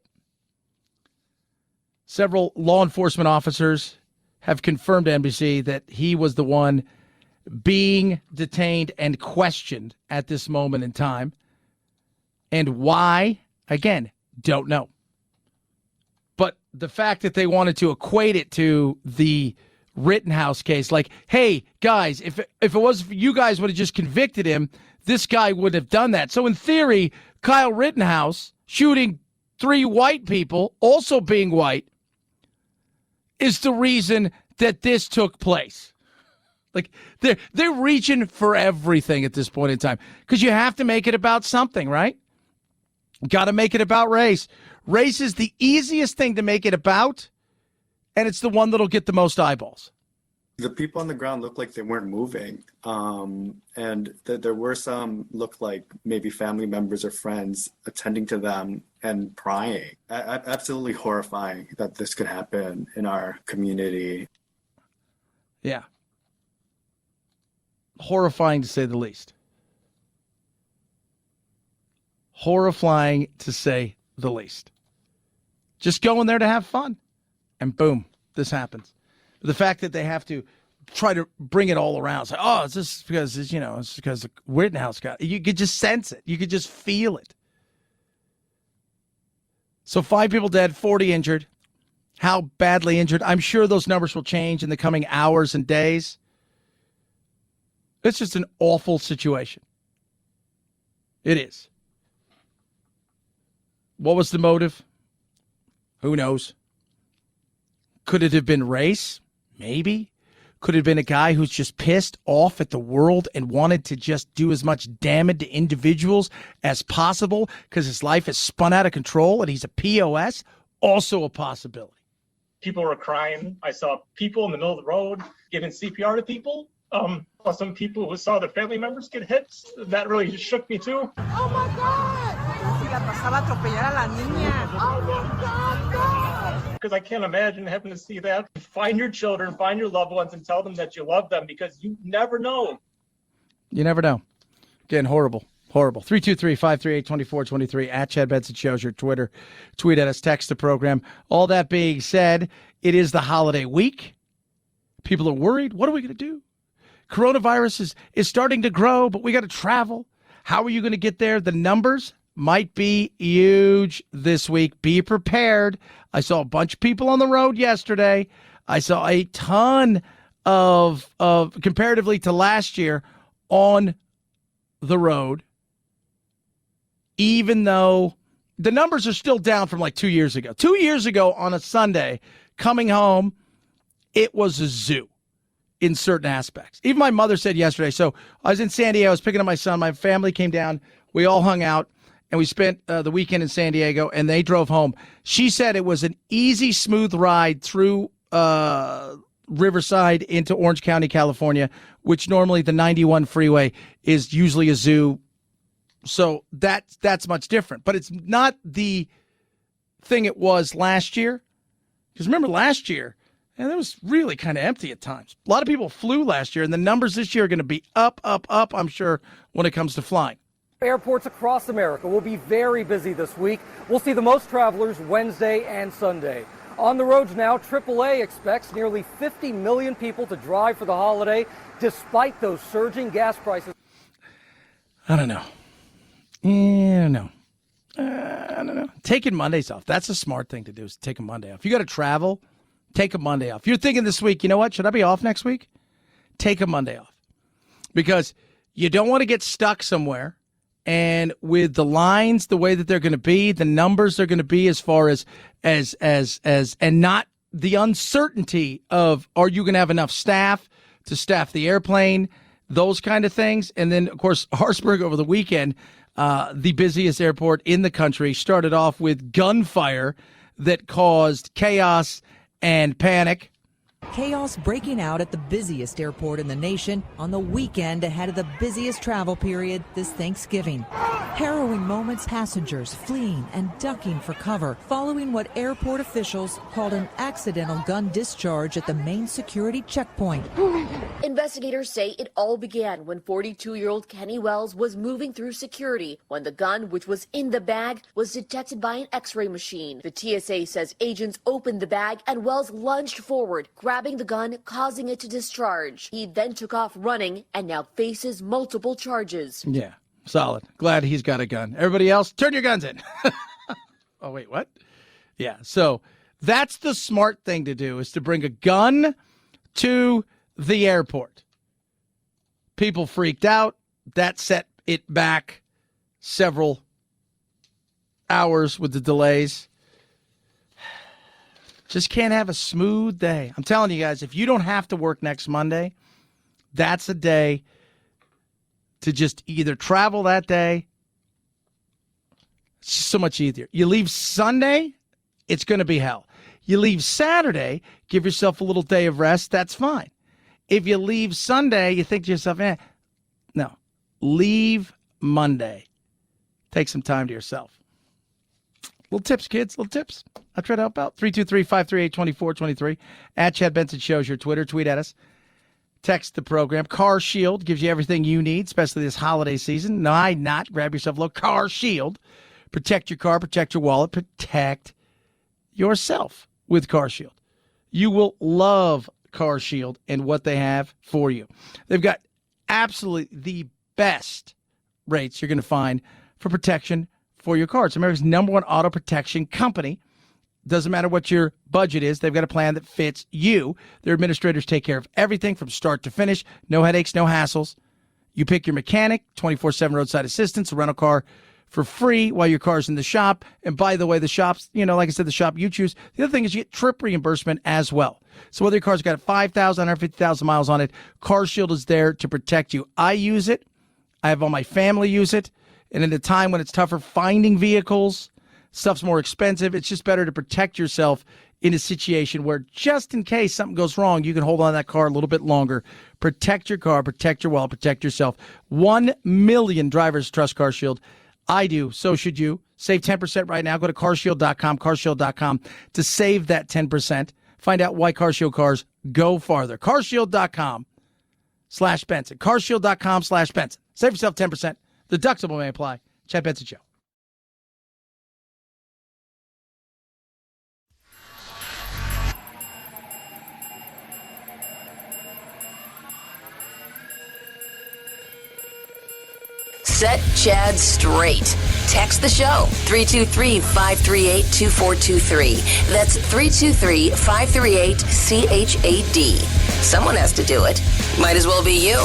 Several law enforcement officers have confirmed to NBC that he was the one being detained and questioned at this moment in time. And why, again, don't know. But the fact that they wanted to equate it to the Rittenhouse case, like, hey, guys, if it was for you guys would have just convicted him, this guy wouldn't have done that. So in theory, Kyle Rittenhouse shooting 3 white people, also being white, is the reason that this took place. Like, they're reaching for everything at this point in time because you have to make it about something, right? Got to make it about race. Race is the easiest thing to make it about, and it's the one that'll get the most eyeballs. The people on the ground looked like they weren't moving, and there were some looked like maybe family members or friends attending to them and crying. Absolutely horrifying that this could happen in our community. Yeah. Horrifying to say the least. Horrifying to say the least. Just go in there to have fun. And boom, this happens. The fact that they have to try to bring it all around. It's like, oh, it's just because, it's because the Rittenhouse got it. You could just sense it. You could just feel it. So 5 people dead, 40 injured. How badly injured? I'm sure those numbers will change in the coming hours and days. It's just an awful situation. It is. What was the motive? Who knows? Could it have been race? Maybe. Could it have been a guy who's just pissed off at the world and wanted to just do as much damage to individuals as possible because his life is spun out of control and he's a POS? Also a possibility. People were crying. I saw people in the middle of the road giving CPR to people. Some people who saw their family members get hit. That really shook me too. Oh my God! Because I can't imagine having to see that. Find your children, find your loved ones, and tell them that you love them because you never know. You never know. Again, horrible. Horrible. 323-538-2423 at Chad Benson Show's your Twitter. Tweet at us, text the program. All that being said, it is the holiday week. People are worried. What are we going to do? Coronavirus is starting to grow, but we got to travel. How are you going to get there? The numbers might be huge this week. Be prepared. I saw a bunch of people on the road yesterday. I saw a ton of comparatively to last year on the road, even though the numbers are still down from like 2 years ago. 2 years ago on a Sunday, coming home, it was a zoo in certain aspects. Even my mother said yesterday, so I was in San Diego, I was picking up my son, my family came down, we all hung out, and we spent the weekend in San Diego, and they drove home. She said it was an easy, smooth ride through Riverside into Orange County, California, which normally the 91 freeway is usually a zoo. So that's much different. But it's not the thing it was last year. Because remember last year, and it was really kind of empty at times. A lot of people flew last year, and the numbers this year are going to be up, I'm sure, when it comes to flying. Airports across America will be very busy this week. We'll see the most travelers Wednesday and Sunday. On the roads now, AAA expects nearly 50 million people to drive for the holiday, despite those surging gas prices. I don't know. Yeah, no. I don't know. Taking Mondays off. That's a smart thing to do, is take a Monday off. You got to travel, take a Monday off. You're thinking this week, you know what? Should I be off next week? Take a Monday off. Because you don't want to get stuck somewhere. And with the lines, the way that they're going to be, the numbers they're going to be as far as and not the uncertainty of, are you going to have enough staff to staff the airplane, those kind of things. And then, of course, Harrisburg over the weekend, the busiest airport in the country, started off with gunfire that caused chaos and panic. Chaos breaking out at the busiest airport in the nation on the weekend ahead of the busiest travel period this Thanksgiving. Harrowing moments, passengers fleeing and ducking for cover following what airport officials called an accidental gun discharge at the main security checkpoint. Investigators say it all began when 42-year-old Kenny Wells was moving through security when the gun, which was in the bag, was detected by an X-ray machine. The TSA says agents opened the bag and Wells lunged forward, grabbing the gun, causing it to discharge. He then took off running and now faces multiple charges. Yeah, solid. Glad he's got a gun. Everybody else, turn your guns in. Oh, wait, what? Yeah, so that's the smart thing to do, is to bring a gun to the airport. People freaked out. That set it back several hours with the delays. Just can't have a smooth day. I'm telling you guys, if you don't have to work next Monday, that's a day to just either travel that day. It's just so much easier. You leave Sunday, it's going to be hell. You leave Saturday, give yourself a little day of rest, that's fine. If you leave Sunday, you think to yourself, no, leave Monday. Take some time to yourself. Little tips, kids, little tips. I'll try to help out. 323-538-2423. At Chad Benson Show's your Twitter. Tweet at us. Text the program. Car Shield gives you everything you need, especially this holiday season. Not. Grab yourself a little Car Shield. Protect your car, protect your wallet, protect yourself with Car Shield. You will love Car Shield and what they have for you. They've got absolutely the best rates you're going to find for protection for your car. It's America's #1 auto protection company. Doesn't matter what your budget is. They've got a plan that fits you. Their administrators take care of everything from start to finish. No headaches, no hassles. You pick your mechanic, 24/7 roadside assistance, a rental car for free while your car's in the shop. And by the way, the shops, like I said, the shop you choose. The other thing is you get trip reimbursement as well. So whether your car's got 5,000, 150,000 miles on it, Car Shield is there to protect you. I use it. I have all my family use it. And in a time when it's tougher finding vehicles, stuff's more expensive, it's just better to protect yourself in a situation where just in case something goes wrong, you can hold on to that car a little bit longer. Protect your car, protect your wallet, protect yourself. 1 million drivers trust Car Shield. I do. So should you. Save 10% right now. Go to carshield.com, carshield.com to save that 10%. Find out why CarShield cars go farther. carshield.com/Benson. carshield.com/Benson. Save yourself 10%. Deductible may apply. Chad Benson Show. Set Chad straight. Text the show, 323-538-2423. That's 323-538-CHAD. Someone has to do it. Might as well be you.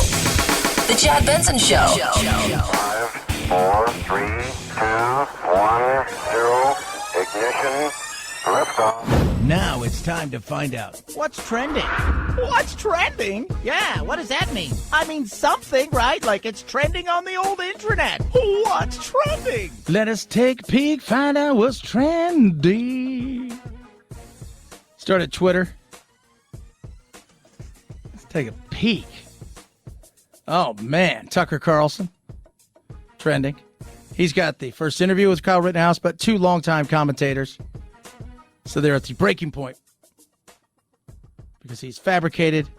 The Chad Benson Show. 5, 4, 3, 2, 1, 0. Ignition. Liftoff. Now it's time to find out what's trending. What's trending? Yeah, what does that mean? I mean something, right? Like it's trending on the old internet. What's trending? Let us take a peek, find out what's trendy. Start at Twitter. Let's take a peek. Oh, man. Tucker Carlson. Trending. He's got the first interview with Kyle Rittenhouse, but 2 longtime commentators. So they're at the breaking point because he's fabricated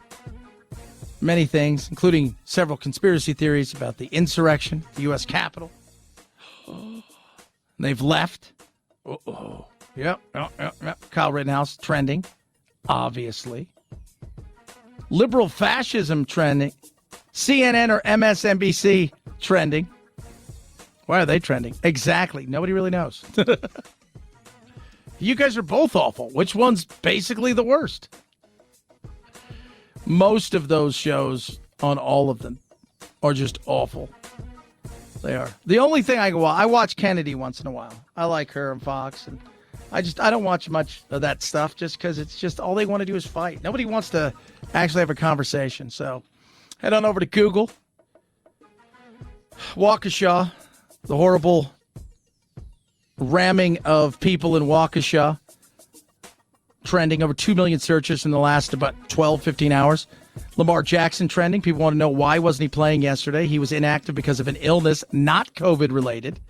many things, including several conspiracy theories about the insurrection, the U.S. Capitol. They've left. Yep. Kyle Rittenhouse trending, obviously. Liberal fascism trending. CNN or MSNBC trending. Why are they trending? Exactly. Nobody really knows. You guys are both awful. Which one's basically the worst? Most of those shows on all of them are just awful. They are. The only thing I watch Kennedy once in a while. I like her and Fox, and I don't watch much of that stuff just because it's just all they want to do is fight. Nobody wants to actually have a conversation. So head on over to Google. Waukesha, the horrible ramming of people in Waukesha, trending over 2 million searches in the last about 12, 15 hours. Lamar Jackson trending. People want to know why wasn't he playing yesterday. He was inactive because of an illness, not COVID-related.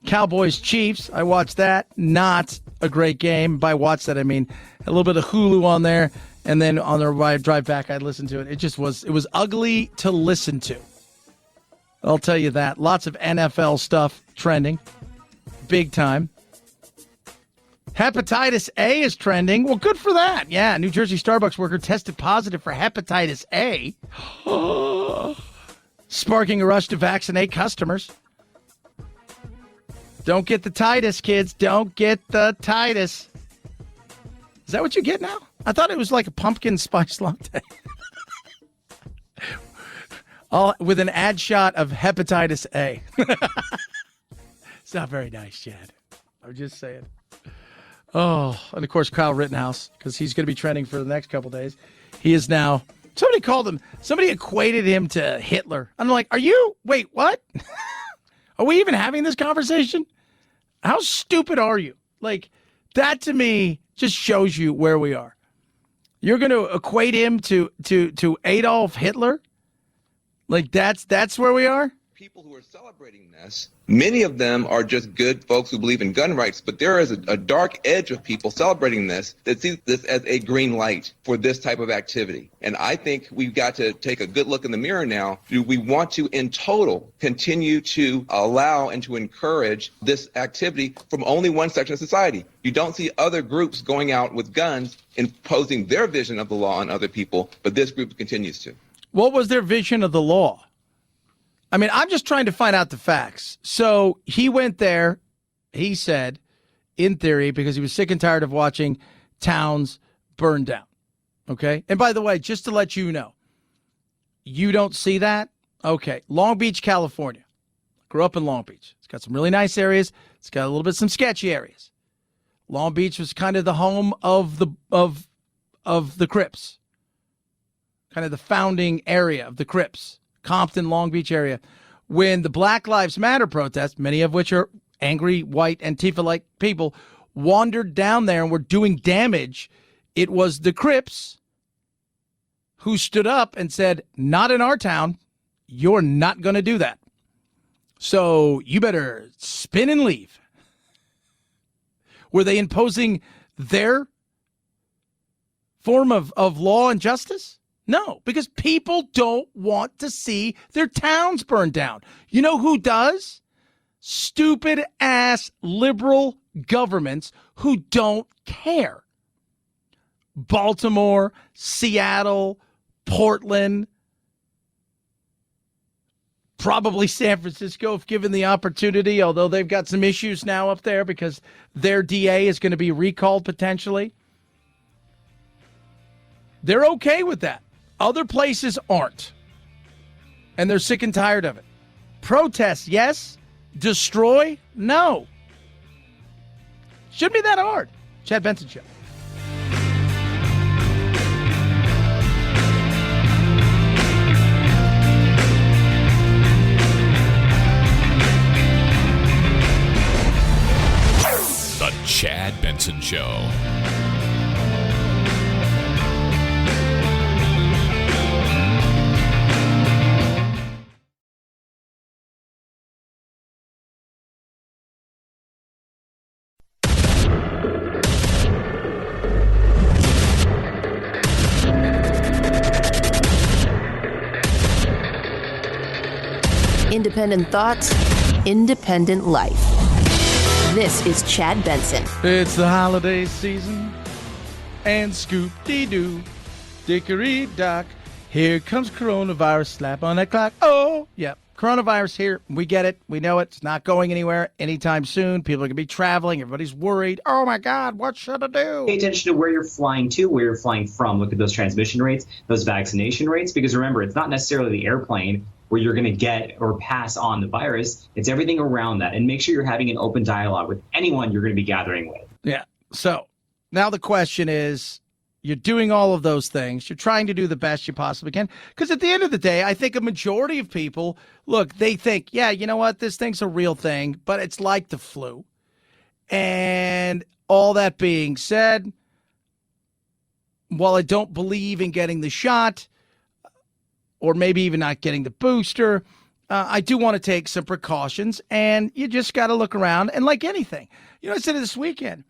Cowboys Chiefs, I watched that. Not a great game. By watch that, I mean a little bit of Hulu on there, and then on the drive back, I listened to it. It was ugly to listen to. I'll tell you that. Lots of NFL stuff trending. Big time. Hepatitis A is trending. Well, good for that. Yeah, New Jersey Starbucks worker tested positive for hepatitis A. Sparking a rush to vaccinate customers. Don't get the titus, kids. Don't get the titus. Is that what you get now? I thought it was like a pumpkin spice latte. All with an ad shot of hepatitis A. It's not very nice, Chad. I'm just saying. Oh, and of course, Kyle Rittenhouse, because he's going to be trending for the next couple days. He is now, somebody equated him to Hitler. I'm like, wait, what? Are we even having this conversation? How stupid are you? Like, that to me just shows you where we are. You're going to equate him to Adolf Hitler? Like, that's where we are? People who are celebrating this, many of them are just good folks who believe in gun rights, but there is a dark edge of people celebrating this that see this as a green light for this type of activity. And I think we've got to take a good look in the mirror now. Do we want to, in total, continue to allow and to encourage this activity from only one section of society? You don't see other groups going out with guns imposing their vision of the law on other people, but this group continues to. What was their vision of the law? I mean, I'm just trying to find out the facts. So he went there, he said, in theory, because he was sick and tired of watching towns burn down. Okay? And by the way, just to let you know, you don't see that? Okay. Long Beach, California. Grew up in Long Beach. It's got some really nice areas. It's got a little bit some sketchy areas. Long Beach was kind of the home of the Crips. Kind of the founding area of the Crips. Compton, Long Beach area. When the Black Lives Matter protests, many of which are angry, white, Antifa-like people, wandered down there and were doing damage, it was the Crips who stood up and said, not in our town. You're not going to do that. So you better spin and leave. Were they imposing their form of law and justice? No, because people don't want to see their towns burned down. You know who does? Stupid ass liberal governments who don't care. Baltimore, Seattle, Portland, probably San Francisco if given the opportunity, although they've got some issues now up there because their DA is going to be recalled potentially. They're okay with that. Other places aren't. And they're sick and tired of it. Protest, yes. Destroy, no. Shouldn't be that hard. Chad Benson Show. The Chad Benson Show. Independent thoughts, independent life. This is Chad Benson. It's the holiday season, and scoop-dee-doo, dickory-dock. Here comes coronavirus, slap on that clock. Oh, yeah, coronavirus here. We get it. We know it. It's not going anywhere anytime soon. People are going to be traveling. Everybody's worried. Oh, my God, what should I do? Pay attention to where you're flying to, where you're flying from. Look at those transmission rates, those vaccination rates, because remember, it's not necessarily the airplane where you're going to get or pass on the virus. It's everything around that. And make sure you're having an open dialogue with anyone you're going to be gathering with. Yeah. So now the question is, you're doing all of those things. You're trying to do the best you possibly can. Because at the end of the day, I think a majority of people, look, they think, yeah, you know what? This thing's a real thing, but it's like the flu. And all that being said, while I don't believe in getting the shot, or maybe even not getting the booster, I do want to take some precautions, and you just got to look around. And like anything, I said it this weekend,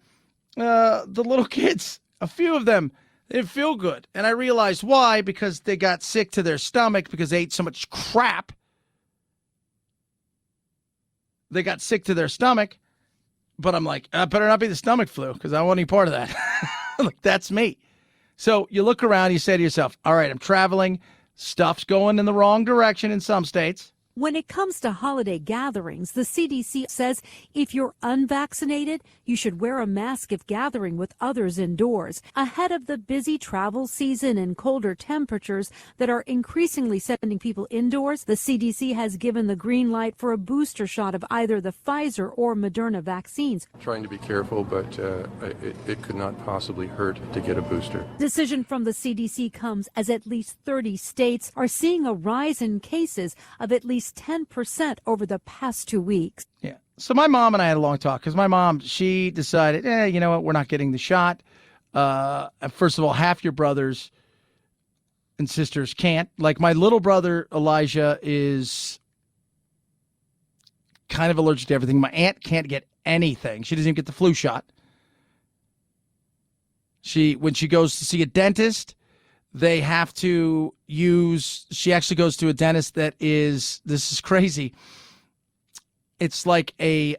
the little kids, a few of them, they didn't feel good. And I realized why, because they got sick to their stomach because they ate so much crap. They got sick to their stomach, but I'm like, I better not be the stomach flu because I don't want any part of that. Like, that's me. So you look around, you say to yourself, all right, I'm traveling. Stuff's going in the wrong direction in some states. When it comes to holiday gatherings, the CDC says if you're unvaccinated, you should wear a mask if gathering with others indoors. Ahead of the busy travel season and colder temperatures that are increasingly sending people indoors, the CDC has given the green light for a booster shot of either the Pfizer or Moderna vaccines. Trying to be careful, but it could not possibly hurt to get a booster. Decision from the CDC comes as at least 30 states are seeing a rise in cases of at least 10% over the past 2 weeks. Yeah. So my mom and I had a long talk because my mom, she decided, you know what, we're not getting the shot. First of all, half your brothers and sisters can't. Like my little brother, Elijah, is kind of allergic to everything. My aunt can't get anything. She doesn't even get the flu shot. When she goes to see a dentist, they have to she actually goes to a dentist that this is crazy. It's like a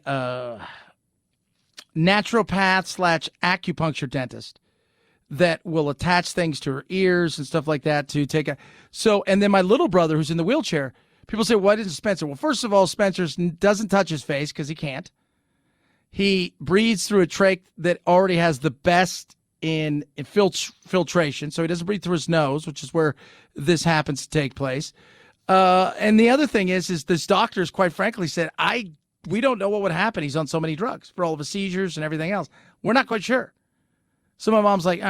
naturopath / acupuncture dentist that will attach things to her ears and stuff like that to take and then my little brother who's in the wheelchair, people say, why didn't Spencer? Well, first of all, Spencer doesn't touch his face because he can't. He breathes through a trach that already has the best in filtration, so he doesn't breathe through his nose, which is where this happens to take place. And the other thing is this doctors, quite frankly, said, we don't know what would happen. He's on so many drugs for all of his seizures and everything else. We're not quite sure. So my mom's like,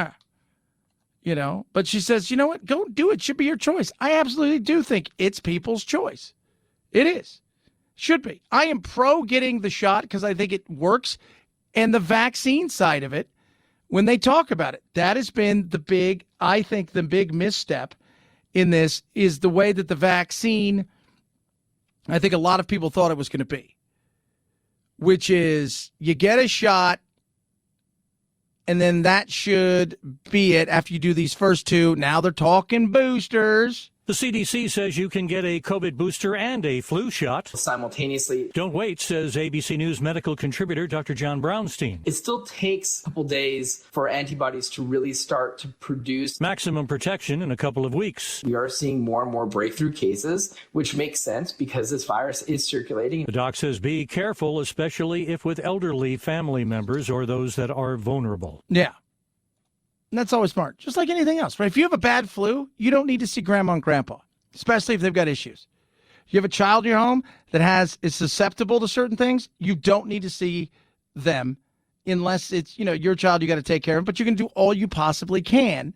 but she says, you know what? Go do it. Should be your choice. I absolutely do think it's people's choice. It is. Should be. I am pro getting the shot because I think it works. And the vaccine side of it, when they talk about it, that has been the big misstep in this is the way that the vaccine, I think a lot of people thought it was going to be, which is you get a shot and then that should be it after you do these first two. Now they're talking boosters. The CDC says you can get a COVID booster and a flu shot simultaneously. Don't wait, says ABC News medical contributor Dr. John Brownstein. It still takes a couple days for antibodies to really start to produce maximum protection in a couple of weeks. We are seeing more and more breakthrough cases, which makes sense because this virus is circulating. The doc says be careful, especially if with elderly family members or those that are vulnerable. Yeah. And that's always smart, just like anything else, right? If you have a bad flu, you don't need to see grandma and grandpa, especially if they've got issues. If you have a child in your home that is susceptible to certain things, you don't need to see them unless it's, your child you got to take care of, but you can do all you possibly can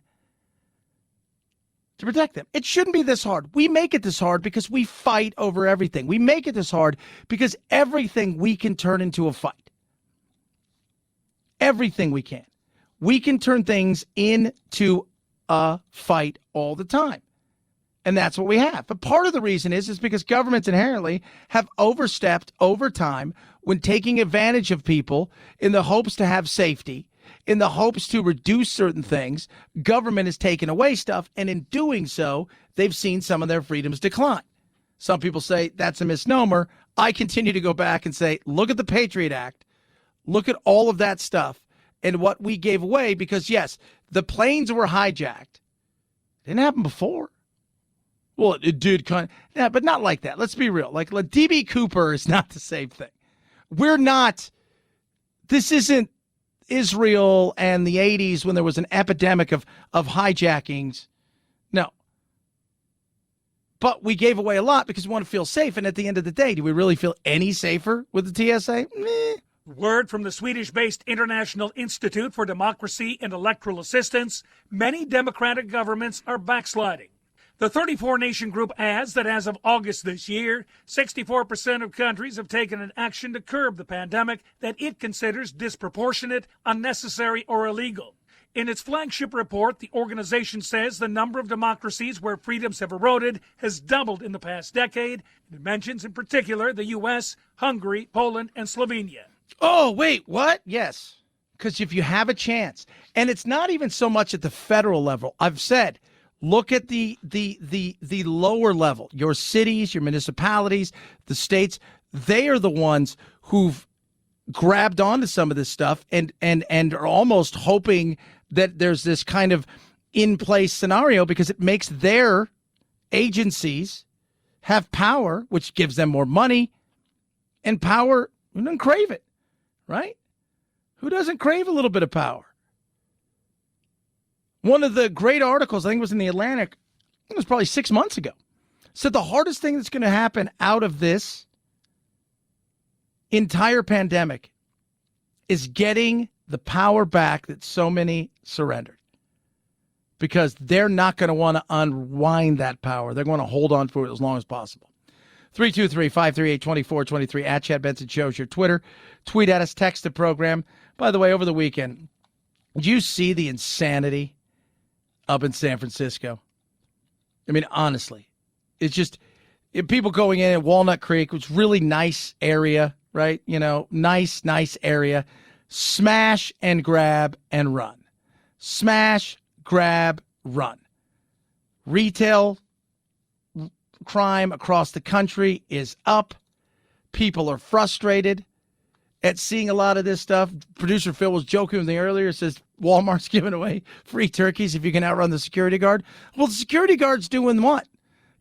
to protect them. It shouldn't be this hard. We make it this hard because we fight over everything. We make it this hard because everything we can turn into a fight. Everything we can. We can turn things into a fight all the time. And that's what we have. But part of the reason is because governments inherently have overstepped over time when taking advantage of people in the hopes to have safety, in the hopes to reduce certain things. Government has taken away stuff, and in doing so, they've seen some of their freedoms decline. Some people say that's a misnomer. I continue to go back and say, look at the Patriot Act. Look at all of that stuff and what we gave away because, yes, the planes were hijacked. It didn't happen before. Well, it did but not like that. Let's be real. Like DB Cooper is not the same thing. This isn't Israel and the 80s when there was an epidemic of hijackings. No. But we gave away a lot because we want to feel safe. And at the end of the day, do we really feel any safer with the TSA? Meh. Word from the Swedish-based International Institute for Democracy and Electoral Assistance, many democratic governments are backsliding. The 34-nation group adds that as of August this year, 64% of countries have taken an action to curb the pandemic that it considers disproportionate, unnecessary, or illegal. In its flagship report, the organization says the number of democracies where freedoms have eroded has doubled in the past decade. It mentions in particular the U.S., Hungary, Poland, and Slovenia. Oh, wait, what? Yes, because if you have a chance, and it's not even so much at the federal level. I've said, look at the lower level, your cities, your municipalities, the states. They are the ones who've grabbed onto some of this stuff and are almost hoping that there's this kind of in-place scenario because it makes their agencies have power, which gives them more money and power. Who doesn't crave it, right? Who doesn't crave a little bit of power? One of the great articles, I think it was in the Atlantic, it was probably 6 months ago, said the hardest thing that's going to happen out of this entire pandemic is getting the power back that so many surrendered. Because they're not going to want to unwind that power. They're going to hold on to it as long as possible. 323-538-2423 at Chad Benson Show is your Twitter. Tweet at us, text the program. By the way, over the weekend, did you see the insanity up in San Francisco? I mean, honestly, it's just people going in at Walnut Creek, which is really nice area, right? You know, nice area. Smash and grab and run. Smash, grab, run. Retail crime across the country is up. People are frustrated at seeing a lot of this stuff. Producer Phil was joking with me earlier. Says Walmart's giving away free turkeys if you can outrun the security guard. Well, the security guard's doing what?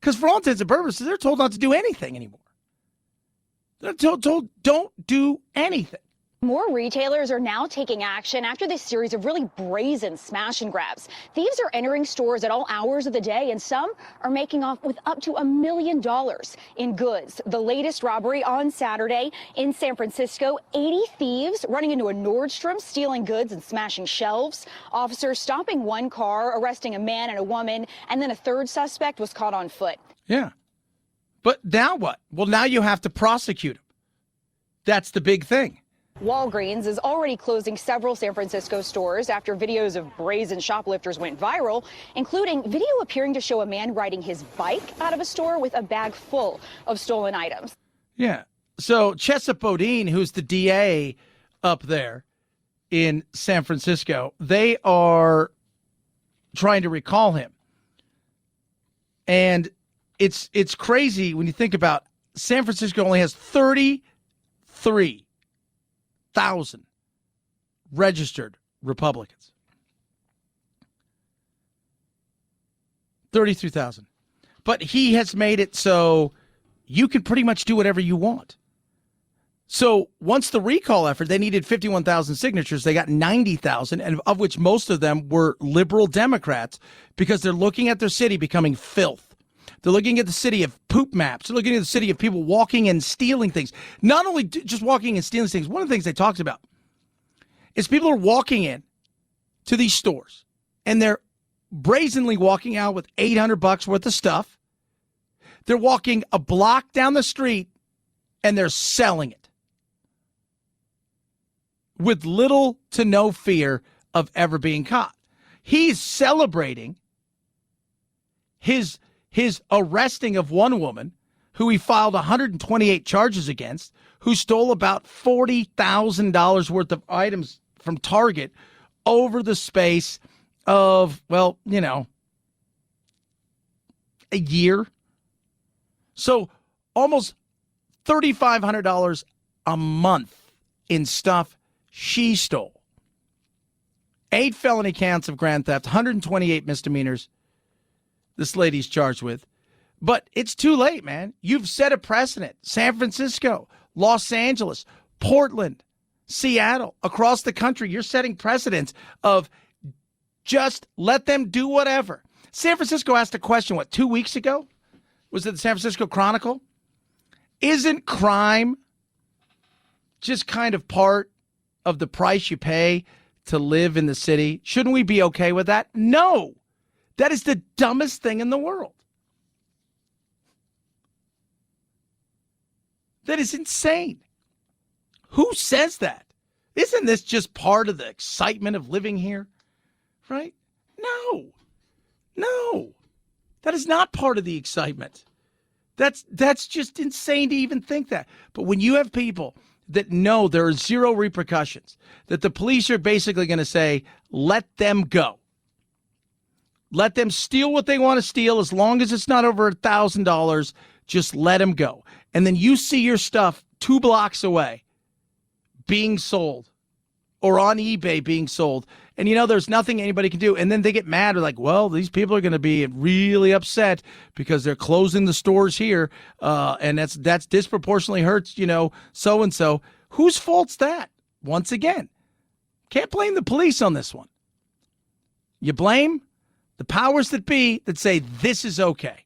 Because for all intents and purposes, they're told not to do anything anymore. They're told don't do anything. More retailers are now taking action after this series of really brazen smash and grabs. Thieves are entering stores at all hours of the day, and some are making off with up to $1 million in goods. The latest robbery on Saturday in San Francisco, 80 thieves running into a Nordstrom, stealing goods and smashing shelves. Officers stopping one car, arresting a man and a woman, and then a third suspect was caught on foot. Yeah. But now what? Well, now you have to prosecute him. That's the big thing. Walgreens is already closing several San Francisco stores after videos of brazen shoplifters went viral, including video appearing to show a man riding his bike out of a store with a bag full of stolen items. Yeah. So Chesa Bodine, who's the DA up there in San Francisco, they are trying to recall him. And it's crazy when you think about San Francisco only has 33,000 registered Republicans. 33,000. But he has made it so you can pretty much do whatever you want. So once the recall effort, they needed 51,000 signatures. They got 90,000, and of which most of them were liberal Democrats because they're looking at their city becoming filth. They're looking at the city of poop maps. They're looking at the city of people walking and stealing things. Not only just walking and stealing things. One of the things they talked about is people are walking in to these stores and they're brazenly walking out with $800 worth of stuff. They're walking a block down the street and they're selling it with little to no fear of ever being caught. He's celebrating his arresting of one woman who he filed 128 charges against, who stole about $40,000 worth of items from Target over the space of, well, you know, a year. So almost $3,500 a month in stuff She stole. 8 felony counts of grand theft, 128 misdemeanors this lady's charged with. But it's too late, man. You've set a precedent. San Francisco, Los Angeles, Portland, Seattle, across the country, you're setting precedents of just let them do whatever. San Francisco asked a question, 2 weeks ago? Was it the San Francisco Chronicle? Isn't crime just kind of part of the price you pay to live in the city? Shouldn't we be okay with that? No. That is the dumbest thing in the world. That is insane. Who says that? Isn't this just part of the excitement of living here? Right? No. That is not part of the excitement. That's just insane to even think that. But when you have people that know there are zero repercussions, that the police are basically going to say, let them go. Let them steal what they want to steal as long as it's not over $1,000. Just let them go. And then you see your stuff 2 blocks away being sold or on eBay being sold. And, there's nothing anybody can do. And then they get mad. They're like, well, these people are going to be really upset because they're closing the stores here. And that's disproportionately hurts, so-and-so. Whose fault's that? Once again, can't blame the police on this one. You blame the powers that be that say this is okay.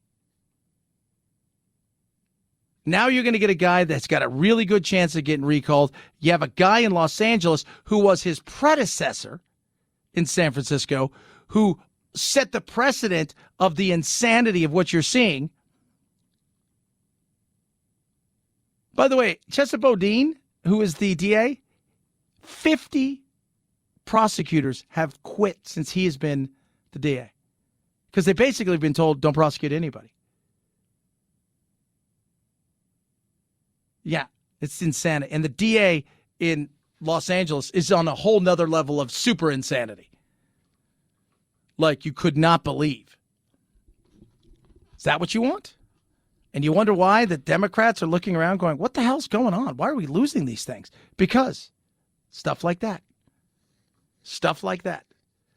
Now you're going to get a guy that's got a really good chance of getting recalled. You have a guy in Los Angeles who was his predecessor in San Francisco who set the precedent of the insanity of what you're seeing. By the way, Chesa Bodine, who is the DA, 50 prosecutors have quit since he has been the DA because they basically have been told don't prosecute anybody. Yeah, it's insanity. And the DA in Los Angeles is on a whole nother level of super insanity. Like you could not believe. Is that what you want? And you wonder why the Democrats are looking around going, what the hell's going on? Why are we losing these things? Because stuff like that. Stuff like that.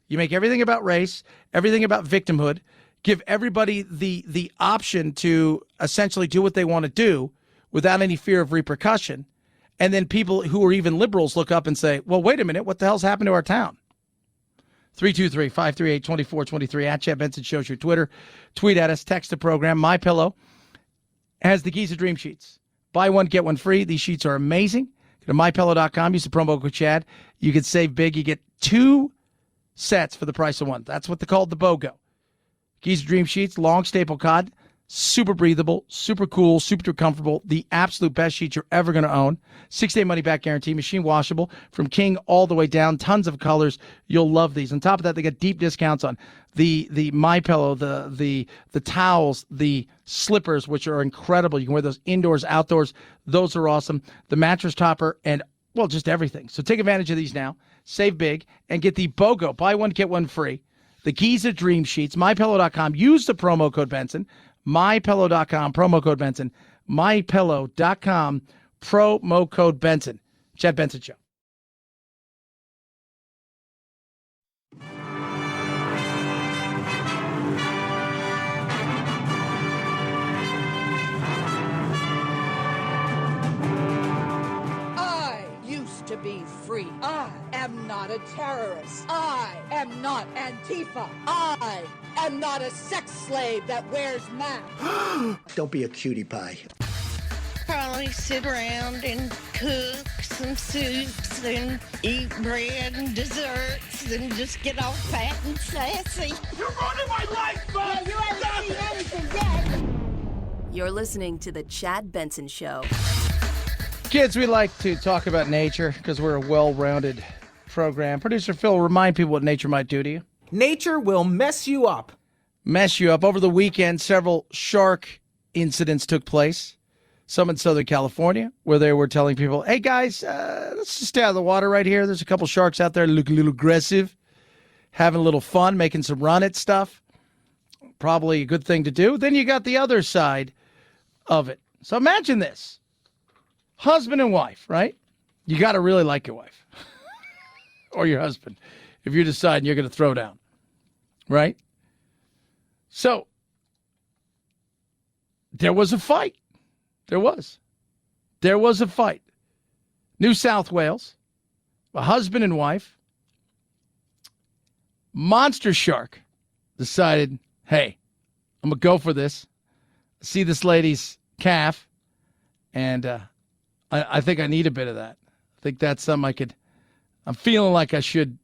You make everything about race, everything about victimhood, give everybody the option to essentially do what they want to do without any fear of repercussion. And then people who are even liberals look up and say, well, wait a minute, what the hell's happened to our town? 323-538-2423 at Chad Benson shows your Twitter. Tweet at us, text the program. MyPillow has the Giza Dream Sheets. Buy one, get one free. These sheets are amazing. Go to mypillow.com. Use the promo code Chad. You can save big. You get 2 sets for the price of one. That's what they call the BOGO. Giza Dream Sheets, long staple cod. Super breathable, super cool, super comfortable. The absolute best sheet you're ever going to own. 6-day money-back guarantee, machine washable from king all the way down. Tons of colors. You'll love these. On top of that, they got deep discounts on the MyPillow, the towels, the slippers, which are incredible. You can wear those indoors, outdoors. Those are awesome. The mattress topper and, well, just everything. So take advantage of these now. Save big and get the BOGO. Buy one, get one free. The Giza Dream Sheets. MyPillow.com. Use the promo code Benson. MyPillow.com, promo code Benson. MyPillow.com, promo code Benson. Chad Benson Show. I used to be free. I am not a terrorist. I am not Antifa. I am not a sex slave that wears masks. Don't be a cutie pie. Probably sit around and cook some soups and eat bread and desserts and just get all fat and sassy. You're ruining my life, man! Yeah, you haven't seen anything yet. You're listening to The Chad Benson Show. Kids, we like to talk about nature because we're a well-rounded program. Producer Phil, remind people what nature might do to you. Nature will mess you up. Mess you up. Over the weekend, several shark incidents took place. Some in Southern California, where they were telling people, hey, guys, let's just stay out of the water right here. There's a couple sharks out there looking a little aggressive, having a little fun, making some run at stuff. Probably a good thing to do. Then you got the other side of it. So imagine this. Husband and wife, right? You got to really like your wife. or your husband if you're deciding you're going to throw down, right? So there was a fight. There was a fight. New South Wales, a husband and wife, monster shark decided, hey, I'm going to go for this. See this lady's calf, and I think I need a bit of that. I think that's something I'm feeling like I should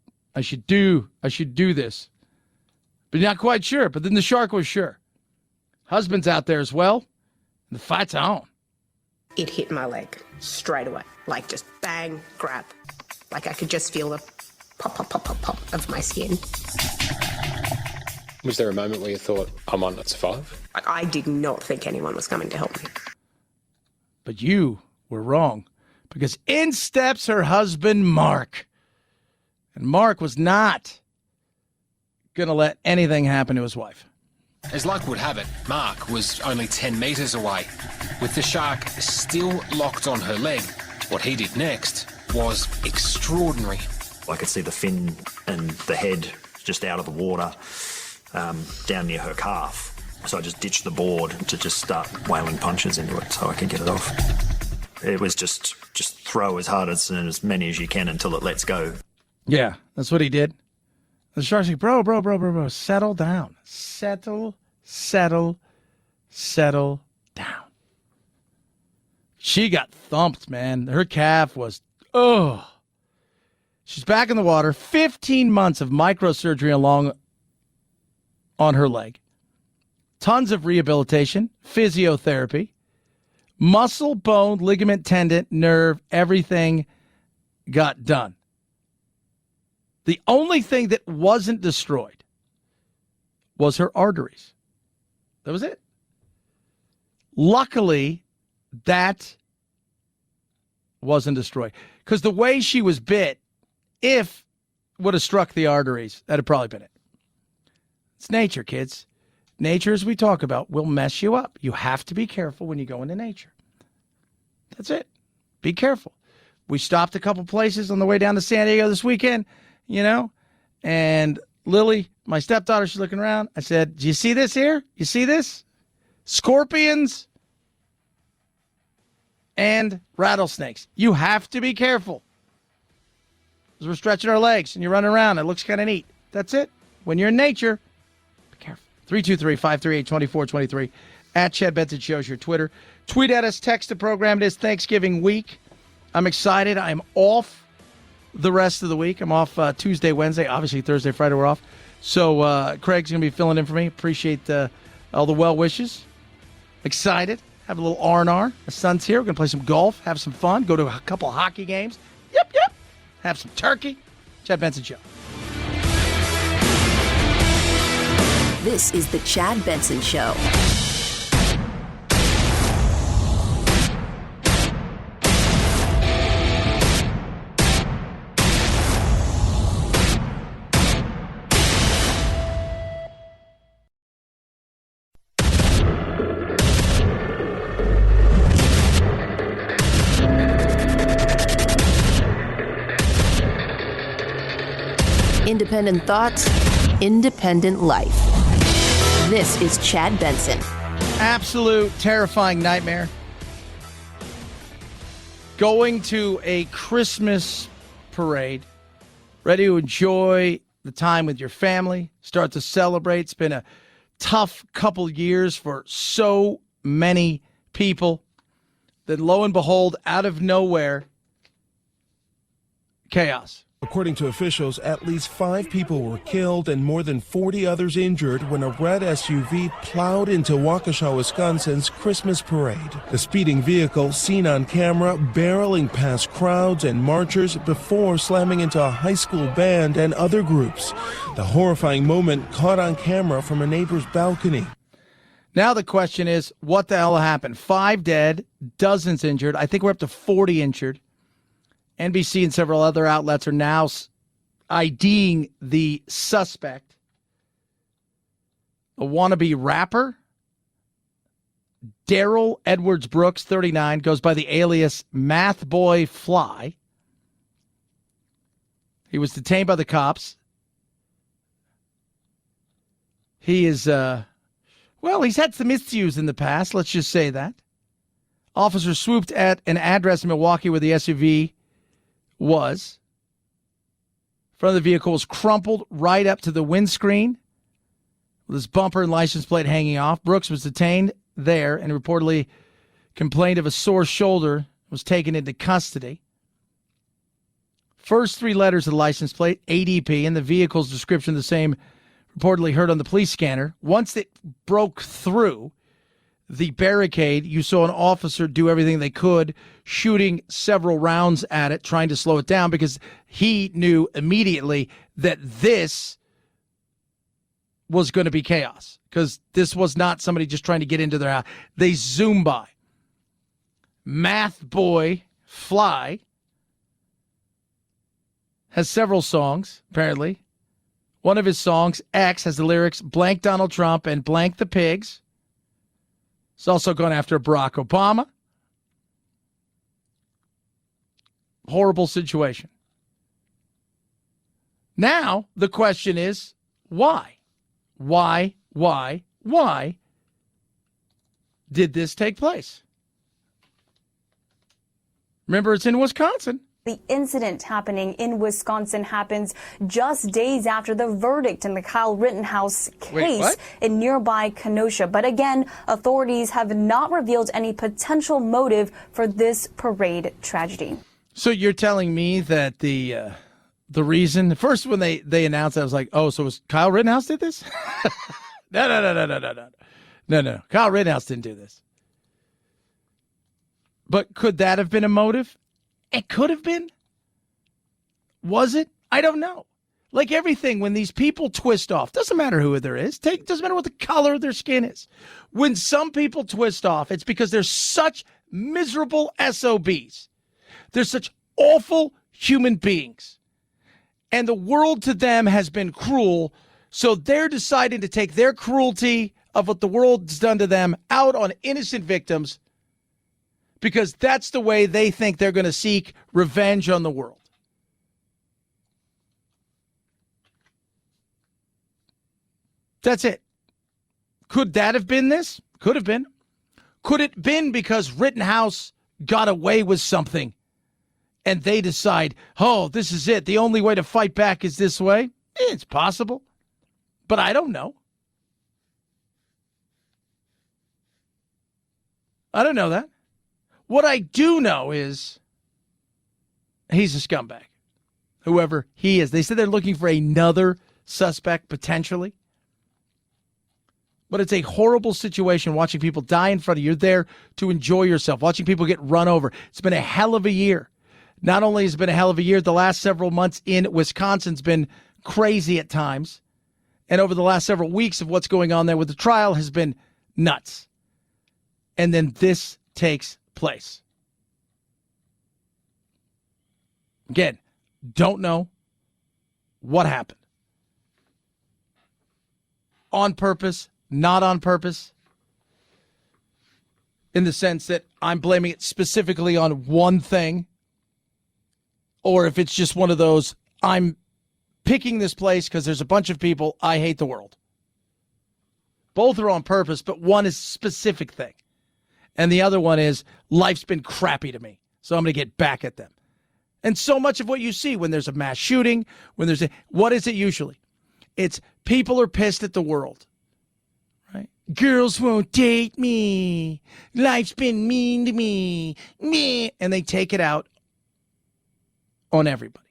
do this. But not quite sure. But then the shark was sure. Husband's out there as well. And the fight's on. It hit my leg straight away. Like just bang, grab. Like I could just feel the pop, pop, pop, pop, pop of my skin. Was there a moment where you thought, I might not survive? I did not think anyone was coming to help me. But you were wrong. Because in steps her husband, Mark. And Mark was not going to let anything happen to his wife. As luck would have it, Mark was only 10 metres away. With the shark still locked on her leg, what he did next was extraordinary. I could see the fin and the head just out of the water down near her calf. So I just ditched the board to just start whaling punches into it so I could get it off. It was just throw as hard as many as you can until it lets go. Yeah, that's what he did. The shark's like, bro, settle down. Settle down. She got thumped, man. Her calf was, She's back in the water. 15 months of microsurgery on her leg. Tons of rehabilitation, physiotherapy, muscle, bone, ligament, tendon, nerve, everything got done. The only thing that wasn't destroyed was her arteries. That was it. Luckily, that wasn't destroyed. Because the way she was bit, if would have struck the arteries, that'd have probably been it. It's nature, kids. Nature, as we talk about, will mess you up. You have to be careful when you go into nature. That's it. Be careful. We stopped a couple places on the way down to San Diego this weekend, and Lily, my stepdaughter, she's looking around. I said, do you see this here? You see this? Scorpions and rattlesnakes. You have to be careful. As we're stretching our legs and you're running around, it looks kind of neat. That's it. When you're in nature, be careful. 323-538-2423 at Chad Benson Show's your Twitter. Tweet at us, text the program. It is Thanksgiving week. I'm excited. I'm off the rest of the week. I'm off Tuesday, Wednesday. Obviously, Thursday, Friday, we're off. So Craig's going to be filling in for me. Appreciate all the well wishes. Excited. Have a little R&R. My son's here. We're going to play some golf, have some fun, go to a couple of hockey games. Yep. Have some turkey. Chad Benson Show. This is the Chad Benson Show. Independent thoughts, independent life. This is Chad Benson. Absolute terrifying nightmare. Going to a Christmas parade, ready to enjoy the time with your family, start to celebrate. It's been a tough couple years for so many people. Then lo and behold, out of nowhere, chaos. According to officials, at least 5 people were killed and more than 40 others injured when a red SUV plowed into Waukesha, Wisconsin's Christmas parade. The speeding vehicle, seen on camera, barreling past crowds and marchers before slamming into a high school band and other groups. The horrifying moment caught on camera from a neighbor's balcony. Now the question is, what the hell happened? 5 dead, dozens injured. I think we're up to 40 injured. NBC and several other outlets are now IDing the suspect, a wannabe rapper. Daryl Edwards Brooks, 39, goes by the alias Math Boy Fly. He was detained by the cops. He is, he's had some issues in the past, let's just say that. Officers swooped at an address in Milwaukee where the SUV was. Front of the vehicle was crumpled right up to the windscreen with his bumper and license plate hanging off. Brooks was detained there and reportedly complained of a sore shoulder, was taken into custody. First three letters of the license plate, ADP, and the vehicle's description the same reportedly heard on the police scanner. Once it broke through the barricade, you saw an officer do everything they could, shooting several rounds at it, trying to slow it down because he knew immediately that this was going to be chaos because this was not somebody just trying to get into their house. They zoom by. Math Boy Fly has several songs, apparently. One of his songs, X, has the lyrics, blank Donald Trump and blank the pigs. It's also gone after Barack Obama. Horrible situation. Now, the question is, why? Why did this take place? Remember, it's in Wisconsin. The incident happening in Wisconsin happens just days after the verdict in the Kyle Rittenhouse case in nearby Kenosha. But again, authorities have not revealed any potential motive for this parade tragedy. So you're telling me that the reason, first when they announced it, I was like, oh, so was Kyle Rittenhouse did this? No. Kyle Rittenhouse didn't do this. But could that have been a motive? It could have been. Was it? I don't know. Like everything, when these people twist off, doesn't matter who there is, doesn't matter what the color of their skin is. When some people twist off, it's because they're such miserable SOBs. They're such awful human beings. And the world to them has been cruel, so they're deciding to take their cruelty of what the world's done to them out on innocent victims because that's the way they think they're going to seek revenge on the world. That's it. Could that have been this? Could have been. Could it been because Rittenhouse got away with something and they decide, oh, this is it. The only way to fight back is this way? It's possible, but I don't know. I don't know that. What I do know is he's a scumbag, whoever he is. They said they're looking for another suspect potentially. But it's a horrible situation watching people die in front of you. You're there to enjoy yourself, watching people get run over. It's been a hell of a year. Not only has it been a hell of a year, the last several months in Wisconsin's been crazy at times. And over the last several weeks of what's going on there with the trial has been nuts. And then this takes place. Again, don't know what happened. On purpose, not on purpose, in the sense that I'm blaming it specifically on one thing, or if it's just one of those, I'm picking this place because there's a bunch of people, I hate the world. Both are on purpose, but one is a specific thing. And the other one is, life's been crappy to me, so I'm going to get back at them. And so much of what you see when there's a mass shooting, what is it usually? It's people are pissed at the world. Girls won't date me. Life's been mean to me. And they take it out on everybody.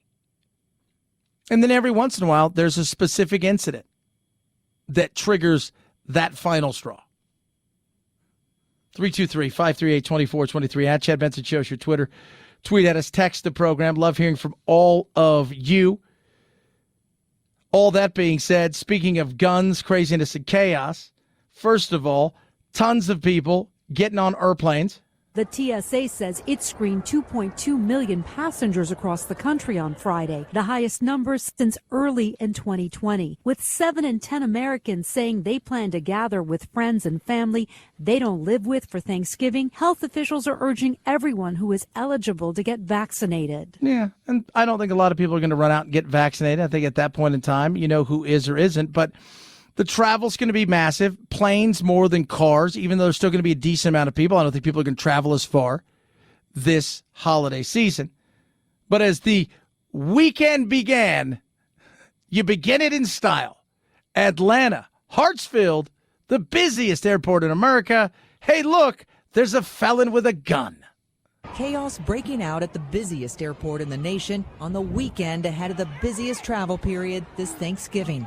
And then every once in a while, there's a specific incident that triggers that final straw. 323-538-2423 at Chad Benson Show, your Twitter. Tweet at us, text the program. Love hearing from all of you. All that being said, speaking of guns, craziness, and chaos, first of all, tons of people getting on airplanes. The TSA says it screened 2.2 million passengers across the country on Friday, the highest numbers since early in 2020. With 7 in 10 Americans saying they plan to gather with friends and family they don't live with for Thanksgiving, health officials are urging everyone who is eligible to get vaccinated. Yeah, and I don't think a lot of people are going to run out and get vaccinated. I think at that point in time, you know who is or isn't, but the travel's going to be massive. Planes more than cars, even though there's still going to be a decent amount of people. I don't think people are going to travel as far this holiday season. But as the weekend began, you begin it in style. Atlanta, Hartsfield, the busiest airport in America. Hey, look, there's a felon with a gun. Chaos breaking out at the busiest airport in the nation on the weekend ahead of the busiest travel period this Thanksgiving.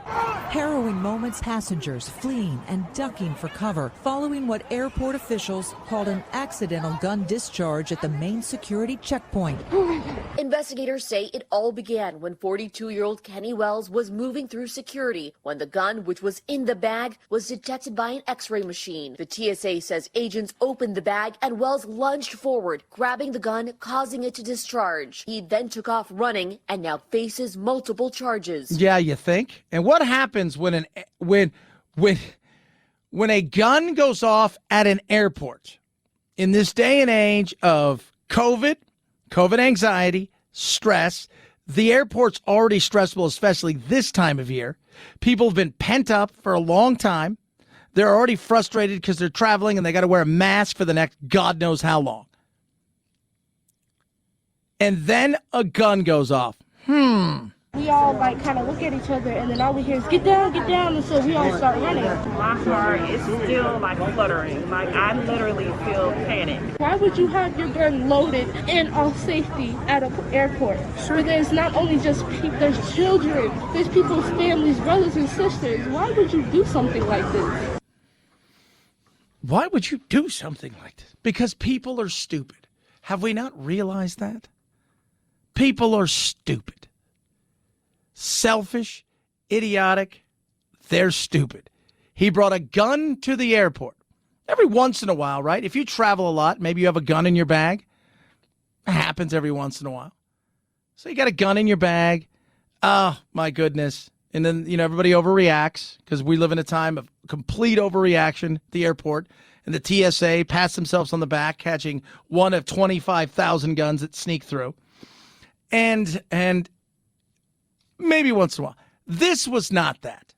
Harrowing moments, passengers fleeing and ducking for cover following what airport officials called an accidental gun discharge at the main security checkpoint. Investigators say it all began when 42-year-old Kenny Wells was moving through security when the gun, which was in the bag, was detected by an X-ray machine. The TSA says agents opened the bag and Wells lunged forward, grabbing the gun, causing it to discharge. He then took off running and now faces multiple charges. Yeah, you think? And what happens when a gun goes off at an airport in this day and age of COVID anxiety, stress? The airport's already stressful, especially this time of year. People have been pent up for a long time. They're already frustrated because they're traveling and they got to wear a mask for the next God knows how long. And then a gun goes off. We all kind of look at each other, and then all we hear is get down, and so we all start running. My heart is still fluttering. I literally feel panic. Why would you have your gun loaded in all safety at an airport where there's not only just people, there's children, there's people's families, brothers and sisters? Why would you do something like this? Why would you do something like this? Because people are stupid. Have we not realized that? People are stupid. Selfish, idiotic, they're stupid. He brought a gun to the airport. Every once in a while, right? If you travel a lot, maybe you have a gun in your bag. It happens every once in a while. So you got a gun in your bag. Oh, my goodness. And then, everybody overreacts because we live in a time of complete overreaction at the airport. And the TSA pats themselves on the back, catching one of 25,000 guns that sneak through. And maybe once in a while. This was not that.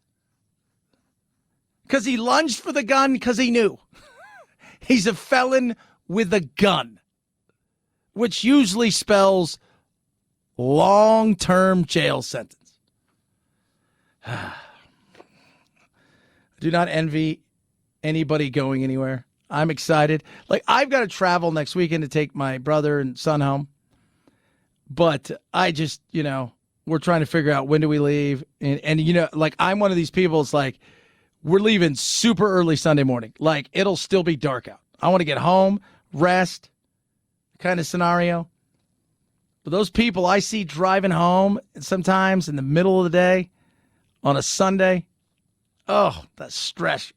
Because he lunged for the gun because he knew. He's a felon with a gun, which usually spells long-term jail sentence. I do not envy anybody going anywhere. I'm excited. I've got to travel next weekend to take my brother and son home. But I just, we're trying to figure out when do we leave. And I'm one of these people, it's we're leaving super early Sunday morning. It'll still be dark out. I want to get home, rest, kind of scenario. But those people I see driving home sometimes in the middle of the day on a Sunday, oh, that stress.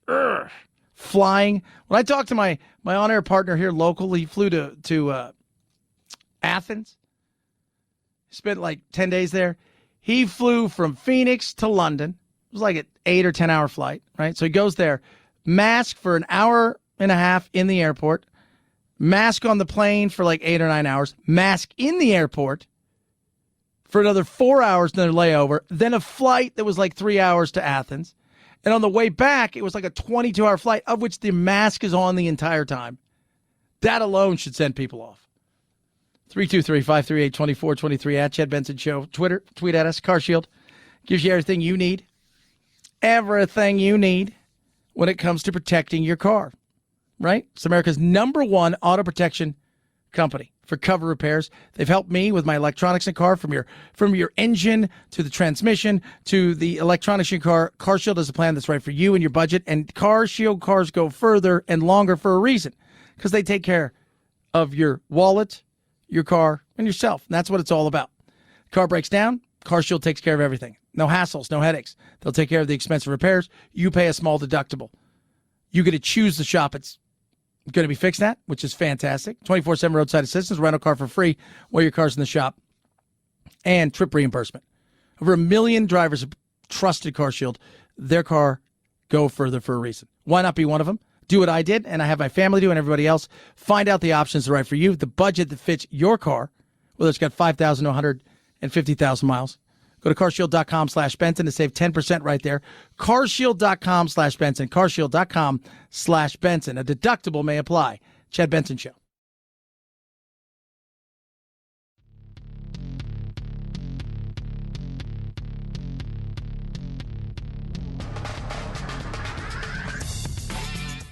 Flying. When I talked to my on-air partner here local, he flew to Athens. Spent 10 days there. He flew from Phoenix to London. It was an 8 or 10 hour flight, right? So he goes there, mask for an hour and a half in the airport, mask on the plane for 8 or 9 hours, mask in the airport for another 4 hours, another layover, then a flight that was 3 hours to Athens. And on the way back, it was a 22-hour flight, of which the mask is on the entire time. That alone should send people off. 323-538-2423 at Chad Benson Show. Twitter, tweet at us. CarShield gives you everything you need. Everything you need when it comes to protecting your car. Right? It's America's #1 auto protection company for cover repairs. They've helped me with my electronics in car, from your engine to the transmission to the electronics in your car. CarShield is a plan that's right for you and your budget. And CarShield cars go further and longer for a reason, because they take care of your wallet, your car, and yourself. And that's what it's all about. Car breaks down, CarShield takes care of everything. No hassles, no headaches. They'll take care of the expensive repairs. You pay a small deductible. You get to choose the shop going to be fixed that, which is fantastic. 24/7 roadside assistance, rental car for free while your car's in the shop, and trip reimbursement. Over 1 million drivers have trusted CarShield. Their car go further for a reason. Why not be one of them? Do what I did, and I have my family do, and everybody else. Find out the options that are right for you, the budget that fits your car, whether it's got 5,000 to 150,000 miles. Go to carshield.com/Benson to save 10% right there. Carshield.com/Benson. Carshield.com/Benson. A deductible may apply. Chad Benson Show.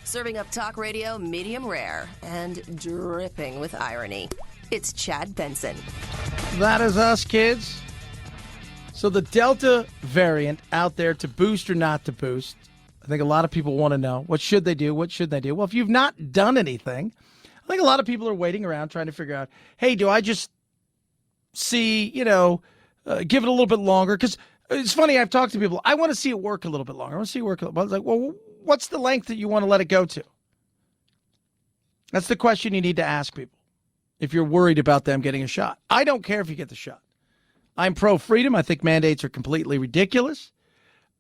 Serving up talk radio medium rare and dripping with irony. It's Chad Benson. That is us, kids. So the Delta variant out there, to boost or not to boost. I think a lot of people want to know, what should they do? What should they do? Well, if you've not done anything, I think a lot of people are waiting around trying to figure out, hey, do I just give it a little bit longer? Because it's funny, I've talked to people, I want to see it work a little bit longer. I want to see it work a little bit. I was like, well, what's the length that you want to let it go to? That's the question you need to ask people if you're worried about them getting a shot. I don't care if you get the shot. I'm pro-freedom. I think mandates are completely ridiculous.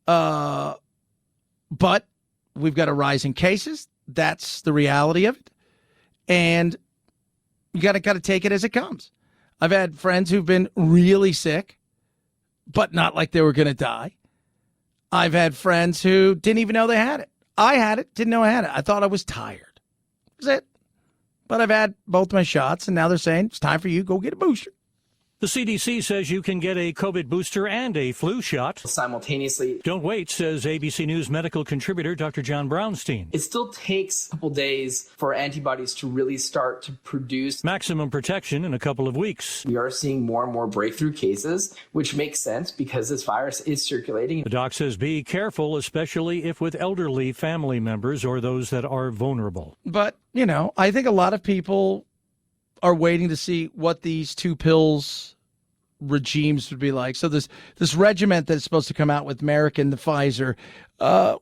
But we've got a rise in cases. That's the reality of it. And you got to take it as it comes. I've had friends who've been really sick, but not like they were going to die. I've had friends who didn't even know they had it. I had it, didn't know I had it. I thought I was tired. That's it. But I've had both my shots, and now they're saying it's time for you, go get a booster. The CDC says you can get a COVID booster and a flu shot simultaneously. Don't wait, says ABC News medical contributor Dr. John Brownstein. It still takes a couple days for antibodies to really start to produce maximum protection in a couple of weeks. We are seeing more and more breakthrough cases, which makes sense because this virus is circulating. The doc says be careful, especially if with elderly family members or those that are vulnerable. But, I think a lot of people are waiting to see what these two pills regimes would be like. So this regiment that's supposed to come out with Merck and the Pfizer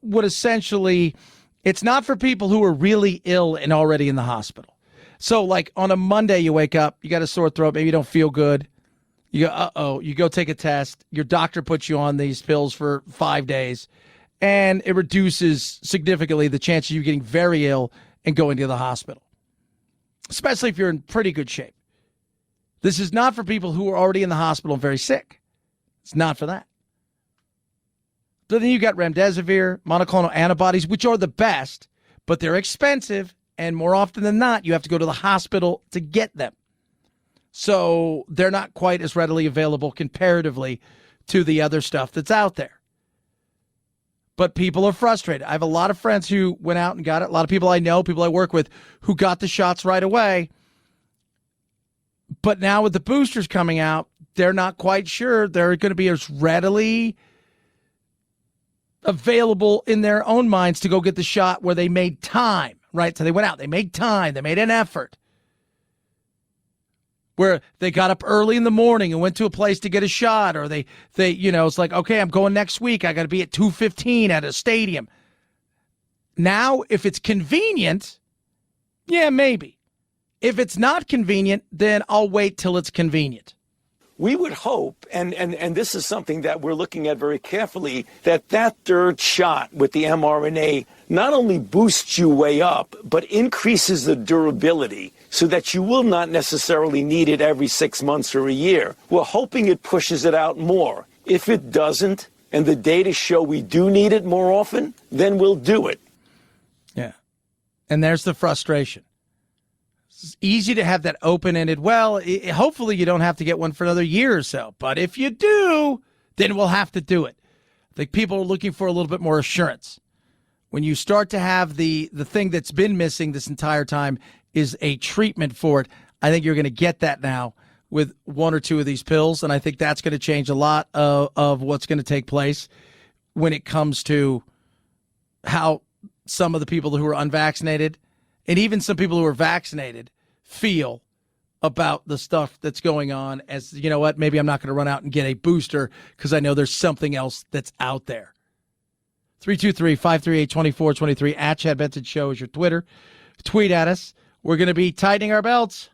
would essentially, it's not for people who are really ill and already in the hospital. So like on a Monday, you wake up, you got a sore throat, maybe you don't feel good. You go, you go take a test. Your doctor puts you on these pills for 5 days, and it reduces significantly the chance of you getting very ill and going to the hospital, especially if you're in pretty good shape. This is not for people who are already in the hospital and very sick. It's not for that. So then you got remdesivir, monoclonal antibodies, which are the best, but they're expensive, and more often than not, you have to go to the hospital to get them. So they're not quite as readily available comparatively to the other stuff that's out there. But people are frustrated. I have a lot of friends who went out and got it. A lot of people I know, people I work with, who got the shots right away. But now with the boosters coming out, they're not quite sure they're going to be as readily available in their own minds to go get the shot where they made time, right? So they went out, they made time, they made an effort. Where they got up early in the morning and went to a place to get a shot, or they it's like, okay, I'm going next week. I got to be at 2:15 at a stadium. Now, if it's convenient, yeah, maybe. If it's not convenient, then I'll wait till it's convenient. We would hope, and this is something that we're looking at very carefully, that third shot with the mRNA not only boosts you way up, but increases the durability so that you will not necessarily need it every 6 months or a year. We're hoping it pushes it out more. If it doesn't, and the data show we do need it more often, then we'll do it. Yeah. And there's the frustration. It's easy to have that open-ended, hopefully you don't have to get one for another year or so. But if you do, then we'll have to do it. I think people are looking for a little bit more assurance. When you start to have the thing that's been missing this entire time is a treatment for it, I think you're going to get that now with one or two of these pills. And I think that's going to change a lot of what's going to take place when it comes to how some of the people who are unvaccinated and even some people who are vaccinated feel about the stuff that's going on as, you know what, maybe I'm not going to run out and get a booster because I know there's something else that's out there. 323-538-2423 at Chad Benson Show is your Twitter. Tweet at us. We're going to be tightening our belts.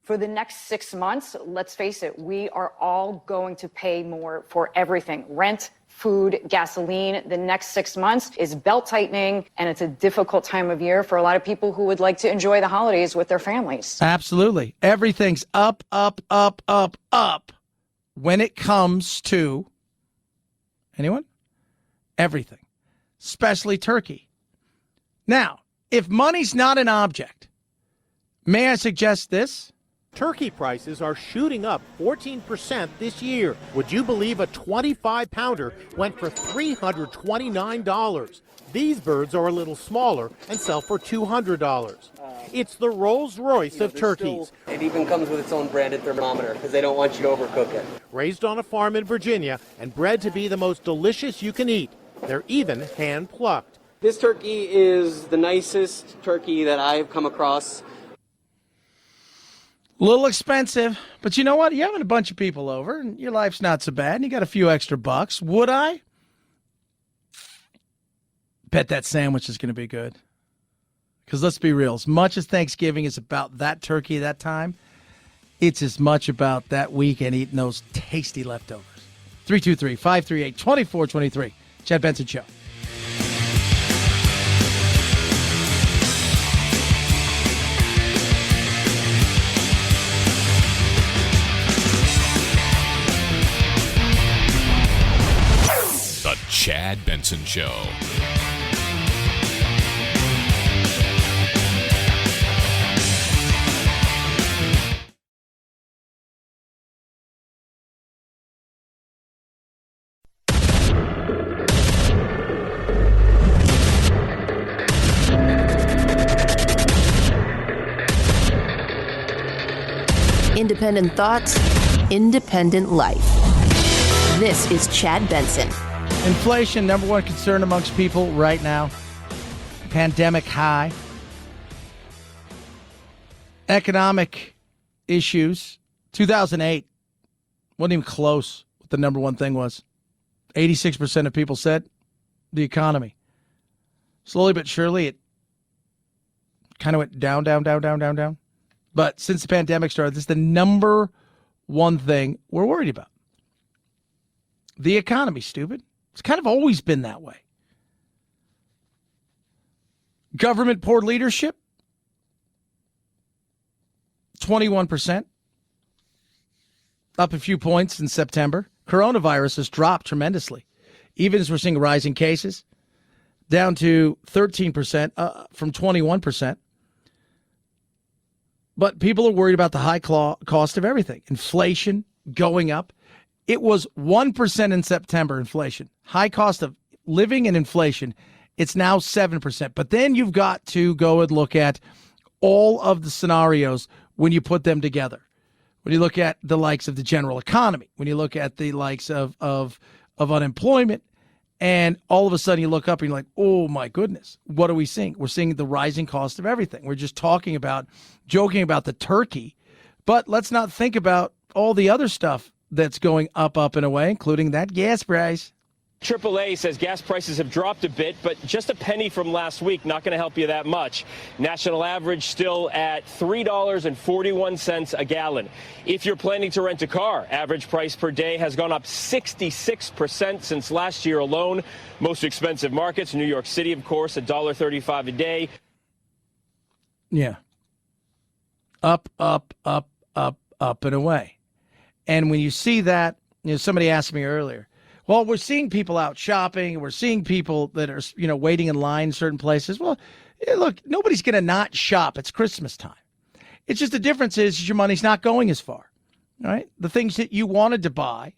For the next 6 months, let's face it, we are all going to pay more for everything. Rent, food, gasoline. The next 6 months is belt tightening, and it's a difficult time of year for a lot of people who would like to enjoy the holidays with their families. Absolutely. Everything's up, up, up, up, up when it comes to anyone? Everything, especially turkey. Now, if money's not an object, may I suggest this? Turkey prices are shooting up 14% this year. Would you believe a 25-pounder went for $329? These birds are a little smaller and sell for $200. It's the Rolls-Royce of turkeys. It even comes with its own branded thermometer because they don't want you to overcook it. Raised on a farm in Virginia and bred to be the most delicious you can eat. They're even hand-plucked. This turkey is the nicest turkey that I've come across. A little expensive, but you know what? You're having a bunch of people over, and your life's not so bad, and you got a few extra bucks. Would I? Bet that sandwich is going to be good. Because let's be real, as much as Thanksgiving is about that turkey that time, it's as much about that weekend eating those tasty leftovers. 323-538-2423. Chad Benson Show. The Chad Benson Show. Independent thoughts, independent life. This is Chad Benson. Inflation, number one concern amongst people right now. Pandemic high. Economic issues. 2008 wasn't even close what the number one thing was. 86% of people said the economy. Slowly but surely, it kind of went down, down, down, down, down, down. But since the pandemic started, this is the number one thing we're worried about. The economy, stupid. It's kind of always been that way. Government poor leadership, 21%. Up a few points in September. Coronavirus has dropped tremendously. Even as we're seeing rising cases, down to 13% from 21%. But people are worried about the high cost of everything. Inflation going up. It was 1% in September, inflation. High cost of living and inflation. It's now 7%. But then you've got to go and look at all of the scenarios when you put them together. When you look at the likes of the general economy, when you look at the likes of unemployment, and all of a sudden you look up and you're like, oh my goodness, what are we seeing? We're seeing the rising cost of everything. We're just joking about the turkey, but let's not think about all the other stuff that's going up and away, including that gas price. AAA says gas prices have dropped a bit, but just a penny from last week, not going to help you that much. National average still at $3.41 a gallon. If you're planning to rent a car, average price per day has gone up 66% since last year alone. Most expensive markets, New York City, of course, $1.35 a day. Yeah. Up and away. And when you see that, somebody asked me earlier, well, we're seeing people out shopping. We're seeing people that are, waiting in line in certain places. Well, look, nobody's going to not shop. It's Christmas time. It's just the difference is your money's not going as far, right? The things that you wanted to buy,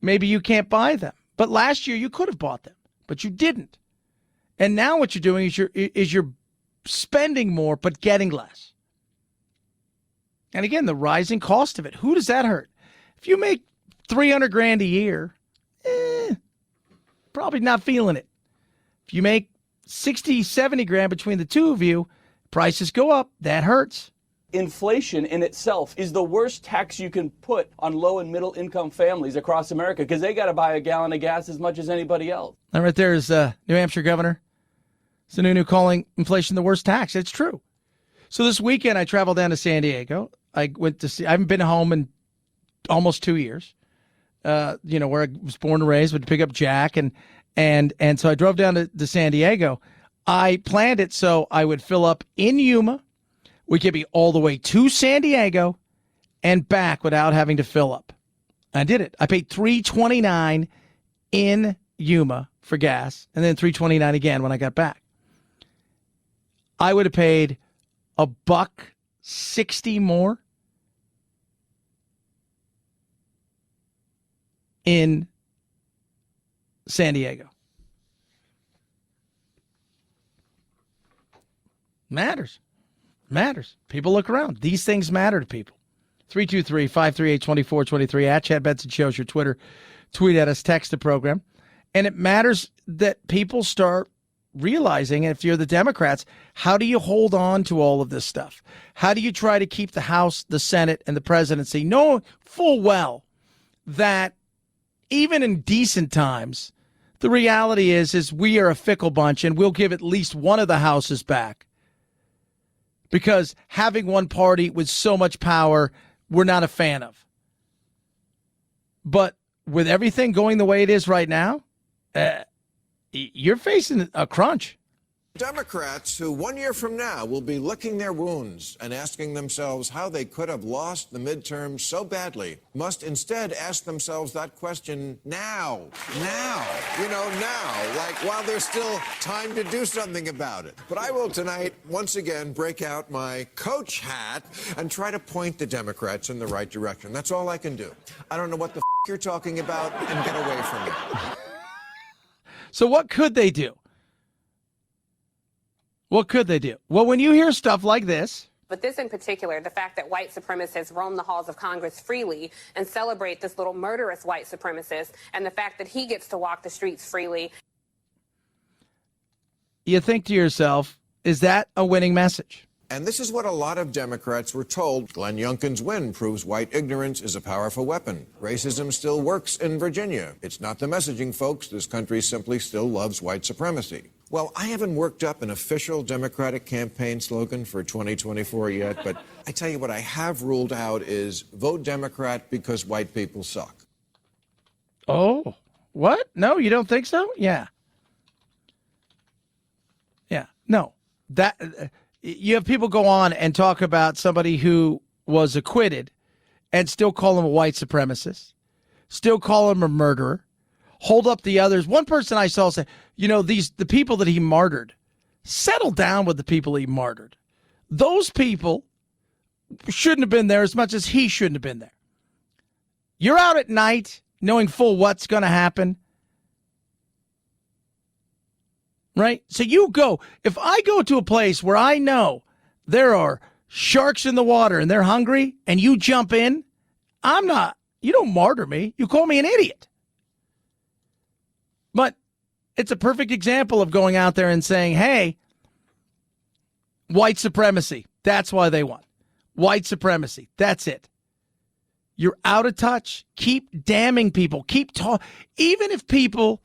maybe you can't buy them. But last year you could have bought them, but you didn't. And now what you're doing is you're spending more but getting less. And again, the rising cost of it. Who does that hurt? If you make $300,000 a year, probably not feeling it. If you make 60, 70 grand between the two of you, prices go up. That hurts. Inflation in itself is the worst tax you can put on low and middle income families across America because they got to buy a gallon of gas as much as anybody else. And right there is New Hampshire Governor Sununu calling inflation the worst tax. It's true. So this weekend I traveled down to San Diego. I haven't been home in almost 2 years. Where I was born and raised, but to pick up Jack and so I drove down to San Diego. I planned it so I would fill up in Yuma. We could be all the way to San Diego and back without having to fill up. I did it. I paid $3.29 in Yuma for gas, and then $3.29 again when I got back. I would have paid $1.60 more in San Diego. Matters. People look around. These things matter to people. 323-538-2423 at Chad Benson Shows your Twitter. Tweet at us, text the program. And it matters that people start realizing, if you're the Democrats, how do you hold on to all of this stuff? How do you try to keep the House, the Senate, and the presidency knowing full well that even in decent times, the reality is we are a fickle bunch and we'll give at least one of the houses back. Because having one party with so much power, we're not a fan of. But with everything going the way it is right now, you're facing a crunch. Democrats who 1 year from now will be licking their wounds and asking themselves how they could have lost the midterms so badly must instead ask themselves that question now, like while there's still time to do something about it. But I will tonight once again break out my coach hat and try to point the Democrats in the right direction. That's all I can do. I don't know what the you're talking about, and get away from me. So what could they do? What could they do? Well, when you hear stuff like this. But this in particular, the fact that white supremacists roam the halls of Congress freely and celebrate this little murderous white supremacist, and the fact that he gets to walk the streets freely. You think to yourself, is that a winning message? And this is what a lot of Democrats were told. Glenn Youngkin's win proves white ignorance is a powerful weapon. Racism still works in Virginia. It's not the messaging, folks. This country simply still loves white supremacy. Well, I haven't worked up an official Democratic campaign slogan for 2024 yet, but I tell you what I have ruled out is vote Democrat because white people suck. Oh, what? No, you don't think so? Yeah. No. You have people go on and talk about somebody who was acquitted and still call him a white supremacist, still call him a murderer, hold up the others. One person I saw say, the people that he martyred, settle down with the people he martyred. Those people shouldn't have been there as much as he shouldn't have been there. You're out at night knowing full what's going to happen. Right? So if I go to a place where I know there are sharks in the water and they're hungry and you jump in, you don't martyr me. You call me an idiot. But it's a perfect example of going out there and saying, hey, white supremacy, that's why they won. White supremacy, that's it. You're out of touch. Keep damning people. Keep talking. Even if people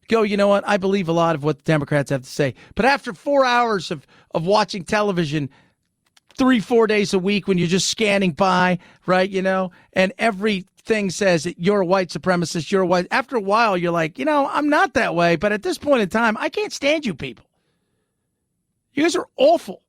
go, you know what, I believe a lot of what the Democrats have to say. But after 4 hours of watching television 3-4 days a week when you're just scanning by, right, and everything says that you're a white supremacist, you're a white. After a while, you're like, I'm not that way. But at this point in time, I can't stand you people. You guys are awful.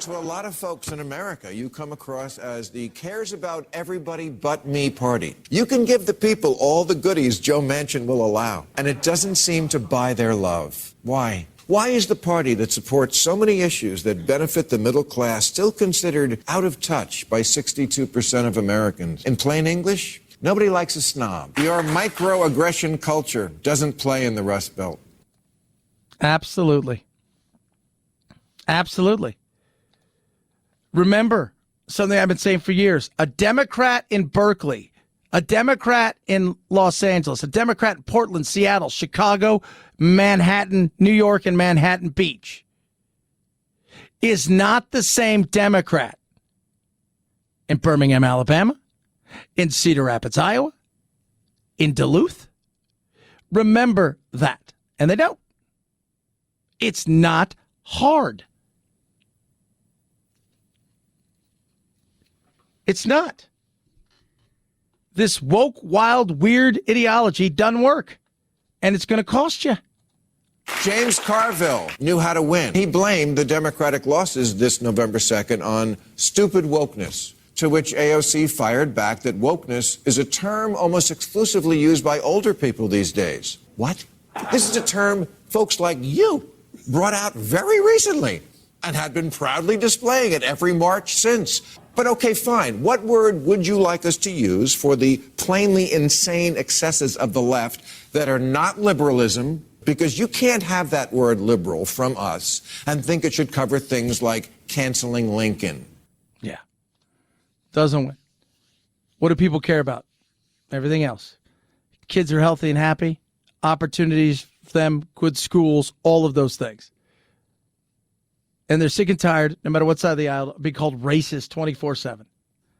To a lot of folks in America, you come across as the cares about everybody but me party. You can give the people all the goodies Joe Manchin will allow, and it doesn't seem to buy their love. Why? Why is the party that supports so many issues that benefit the middle class still considered out of touch by 62% of Americans? In plain English, nobody likes a snob. Your microaggression culture doesn't play in the Rust Belt. Absolutely. Absolutely. Remember something I've been saying for years. A Democrat in Berkeley, a Democrat in Los Angeles, a Democrat in Portland, Seattle, Chicago, Manhattan, New York, and Manhattan Beach is not the same Democrat in Birmingham, Alabama, in Cedar Rapids, Iowa, in Duluth. Remember that. And they don't. It's not hard. It's not. This woke, wild, weird ideology doesn't work, and it's going to cost you. James Carville knew how to win. He blamed the Democratic losses this November 2nd on stupid wokeness, to which AOC fired back that wokeness is a term almost exclusively used by older people these days. What? This is a term folks like you brought out very recently and had been proudly displaying at every march since. But okay, fine. What word would you like us to use for the plainly insane excesses of the left that are not liberalism? Because you can't have that word liberal from us and think it should cover things like canceling Lincoln. Yeah. Doesn't win. What do people care about? Everything else. Kids are healthy and happy. Opportunities for them, good schools, all of those things. And they're sick and tired, no matter what side of the aisle, be called racist 24/7.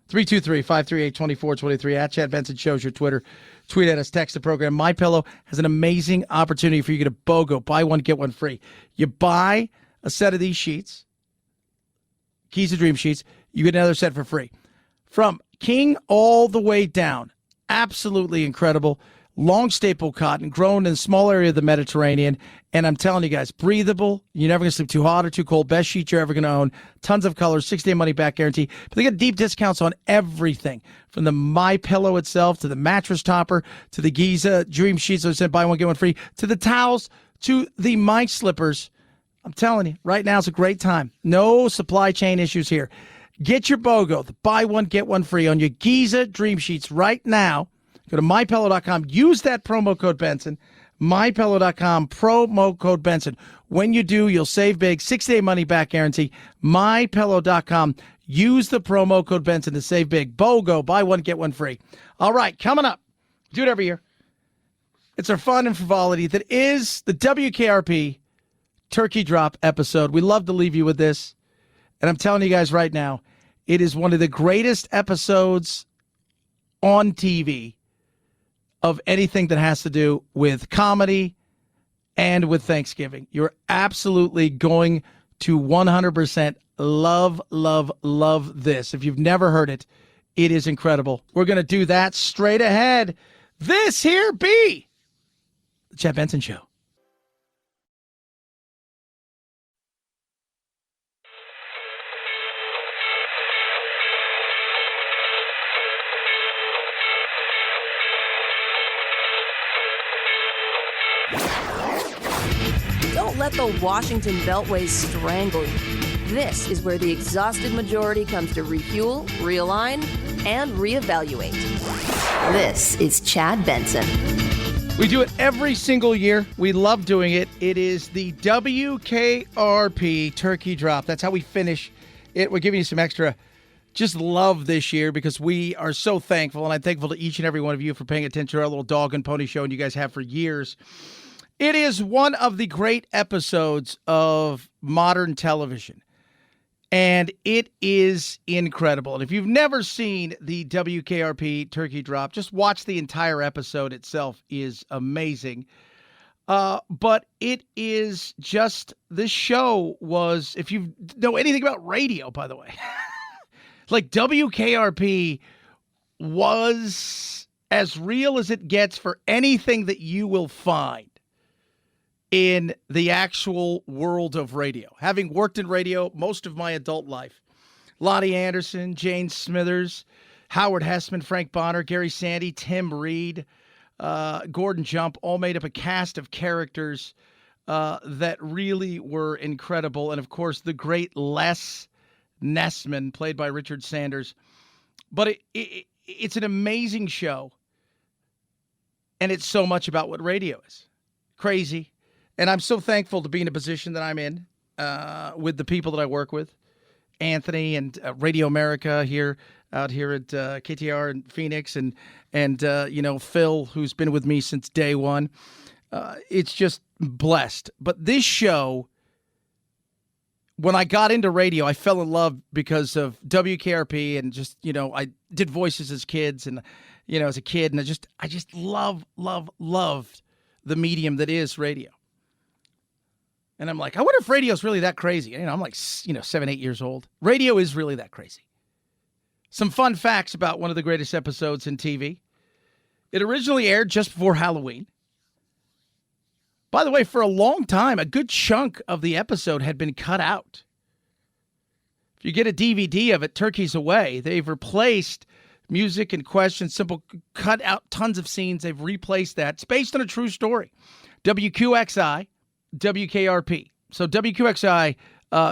323-538-2423 at Chad Benson Shows your Twitter. Tweet at us, text the program. MyPillow has an amazing opportunity for you to get a BOGO. Buy one, get one free. You buy a set of these sheets, Keys to Dream sheets, you get another set for free. From king all the way down. Absolutely incredible. Long staple cotton, grown in a small area of the Mediterranean. And I'm telling you guys, breathable. You're never going to sleep too hot or too cold. Best sheet you're ever going to own. Tons of colors, 6-day money-back guarantee. But they got deep discounts on everything, from the MyPillow itself to the mattress topper to the Giza Dream Sheets. So I said buy one, get one free. To the towels, to the mic slippers. I'm telling you, right now is a great time. No supply chain issues here. Get your BOGO, the buy one, get one free on your Giza Dream Sheets right now. Go to MyPillow.com. Use that promo code Benson. MyPillow.com, promo code Benson. When you do, you'll save big. 6-day money-back guarantee. MyPillow.com. Use the promo code Benson to save big. BOGO, buy one, get one free. All right, coming up. Do it every year. It's our fun and frivolity that is the WKRP Turkey Drop episode. We love to leave you with this. And I'm telling you guys right now, it is one of the greatest episodes on TV of anything that has to do with comedy and with Thanksgiving. You're absolutely going to 100% love this. If you've never heard it, it is incredible. We're going to do that straight ahead. This here be the Chad Benson Show. Don't let the Washington Beltway strangle you. This is where the exhausted majority comes to refuel, realign, and reevaluate. This is Chad Benson. We do it every single year. We love doing it. It is the WKRP Turkey Drop. That's how we finish it. We're giving you some extra just love this year because we are so thankful, and I'm thankful to each and every one of you for paying attention to our little dog and pony show, and you guys have for years. It is one of the great episodes of modern television, and it is incredible. And if you've never seen the WKRP Turkey Drop, just watch the entire episode itself is amazing. But it is just, this show was, if you know anything about radio, by the way, like WKRP was as real as it gets for anything that you will find in the actual world of radio. Having worked in radio most of my adult life, Lonnie Anderson, Jane Smithers, Howard Hessman, Frank Bonner, Gary Sandy, Tim Reed, Gordon Jump, all made up a cast of characters that really were incredible. And of course, the great Les Nessman, played by Richard Sanders. But it's an amazing show. And it's so much about what radio is. Crazy. And I'm so thankful to be in a position that I'm in with the people that I work with. Anthony and Radio America out here at KTR in Phoenix, and Phil, who's been with me since day one. It's just blessed. But this show, when I got into radio, I fell in love because of WKRP, and just, I did voices as kids and, as a kid, and I just loved the medium that is radio. And I'm like, I wonder if radio's really that crazy. I'm like, 7, 8 years old. Radio is really that crazy. Some fun facts about one of the greatest episodes in TV. It originally aired just before Halloween. By the way, for a long time, a good chunk of the episode had been cut out. If you get a DVD of it, Turkey's Away, they've replaced music and questions, simple cut out tons of scenes. They've replaced that. It's based on a true story. WQXI, WKRP. So WQXI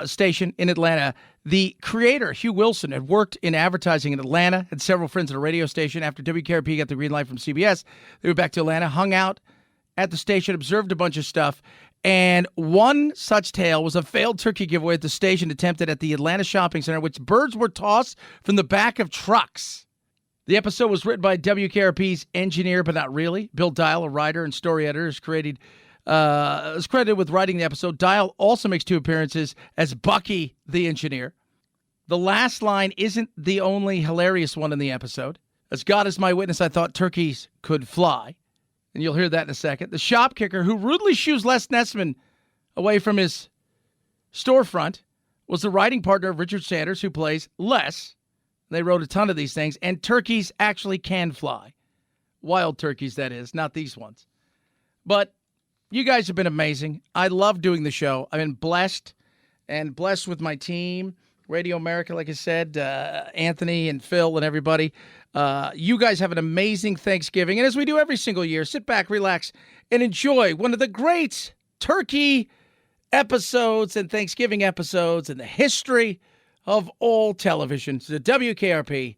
station in Atlanta. The creator, Hugh Wilson, had worked in advertising in Atlanta, had several friends at a radio station. After WKRP got the green light from CBS, they went back to Atlanta, hung out at the station, observed a bunch of stuff, and one such tale was a failed turkey giveaway at the station attempted at the Atlanta Shopping Center, which birds were tossed from the back of trucks. The episode was written by WKRP's engineer, but not really. Bill Dial, a writer and story editor, is credited with writing the episode. Dial also makes 2 appearances as Bucky, the engineer. The last line isn't the only hilarious one in the episode. As God is my witness, I thought turkeys could fly. And you'll hear that in a second. The shop kicker who rudely shoos Les Nessman away from his storefront was the writing partner of Richard Sanders, who plays Les. They wrote a ton of these things, and turkeys actually can fly. Wild turkeys, that is, not these ones. But you guys have been amazing. I love doing the show. I've been blessed with my team. Radio America, like I said, Anthony and Phil and everybody. You guys have an amazing Thanksgiving. And as we do every single year, sit back, relax, and enjoy one of the great turkey episodes and Thanksgiving episodes in the history of all television. It's the WKRP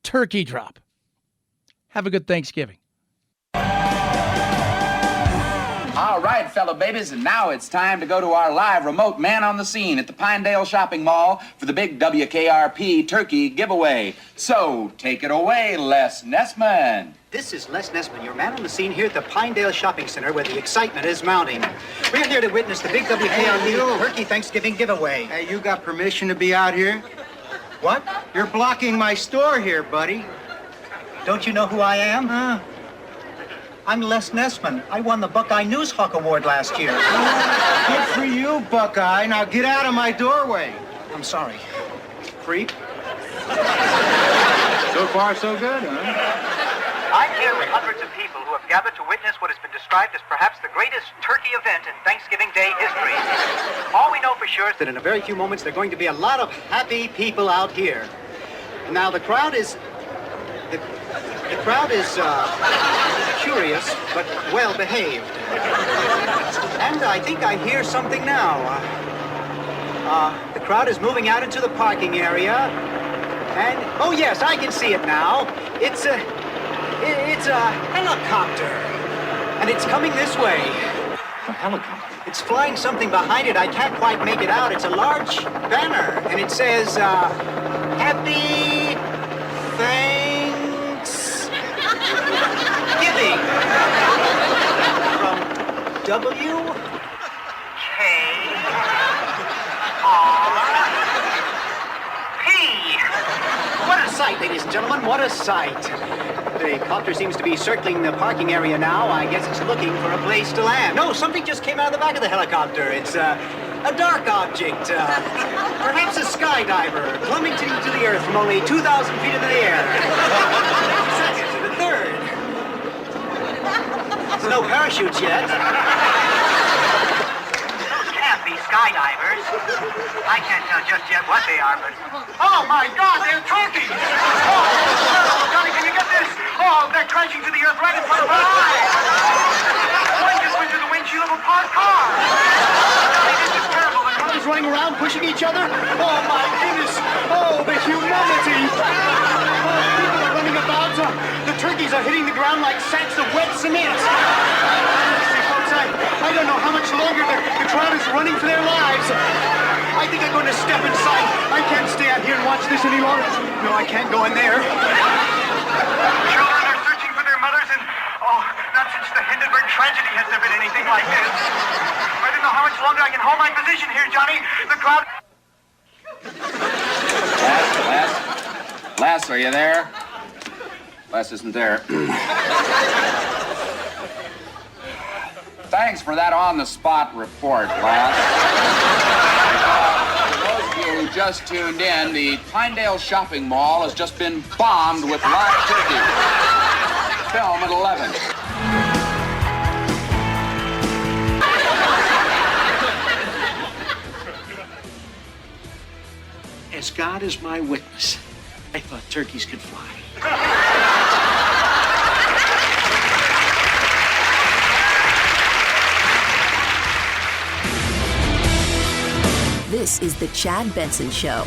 Turkey Drop. Have a good Thanksgiving. All right, fellow babies, and now it's time to go to our live remote man on the scene at the Pinedale Shopping Mall for the big WKRP turkey giveaway. So, take it away, Les Nessman. This is Les Nessman, your man on the scene here at the Pinedale Shopping Center where the excitement is mounting. We're here to witness the big WKRP Turkey Thanksgiving giveaway. Hey, you got permission to be out here? What? You're blocking my store here, buddy. Don't you know who I am? Huh? I'm Les Nessman. I won the Buckeye News Hawk Award last year. Good for you, Buckeye. Now get out of my doorway. I'm sorry. Creep. So far, so good, huh? I'm here with hundreds of people who have gathered to witness what has been described as perhaps the greatest turkey event in Thanksgiving Day history. All we know for sure is that in a very few moments there are going to be a lot of happy people out here. Now the crowd is curious, but well behaved. And I think I hear something now. The crowd is moving out into the parking area. And, oh yes, I can see it now. It's a helicopter. And it's coming this way. A helicopter? It's flying something behind it. I can't quite make it out. It's a large banner. And it says, Happy Thanksgiving. From WKRP. What a sight, ladies and gentlemen. What a sight. The copter seems to be circling the parking area now. I guess it's looking for a place to land. No, something just came out of the back of the helicopter. It's a dark object. Perhaps a skydiver plummeting to the earth from only 2,000 feet into the air. Second to the third. There's no parachutes yet. Those can't be skydivers. I can't tell just yet what they are, but... Oh, my God, they're turkeys! Oh, Johnny, can you get this? Oh, they're crashing to the earth right in front of our eyes! One just went through the windshield of a parked car! Johnny, this is terrible. The cars running around, pushing each other? Oh, my goodness! Oh, the humanity! Oh, people are running about. The turkeys are hitting the ground like sacks of wet cement. Honestly, folks, I don't know how much longer the crowd is running for their lives. I think I'm going to step inside. I can't stay out here and watch this any longer. No, I can't go in there. Children are searching for their mothers, and not since the Hindenburg tragedy has there been anything like this. I don't know how much longer I can hold my position here, Johnny. The crowd... Les, are you there? Les isn't there. Thanks for that on-the-spot report, lass. For those of you who just tuned in, the Pinedale Shopping Mall has just been bombed with live turkey. Film at 11. As God is my witness, I thought turkeys could fly. This is the Chad Benson Show.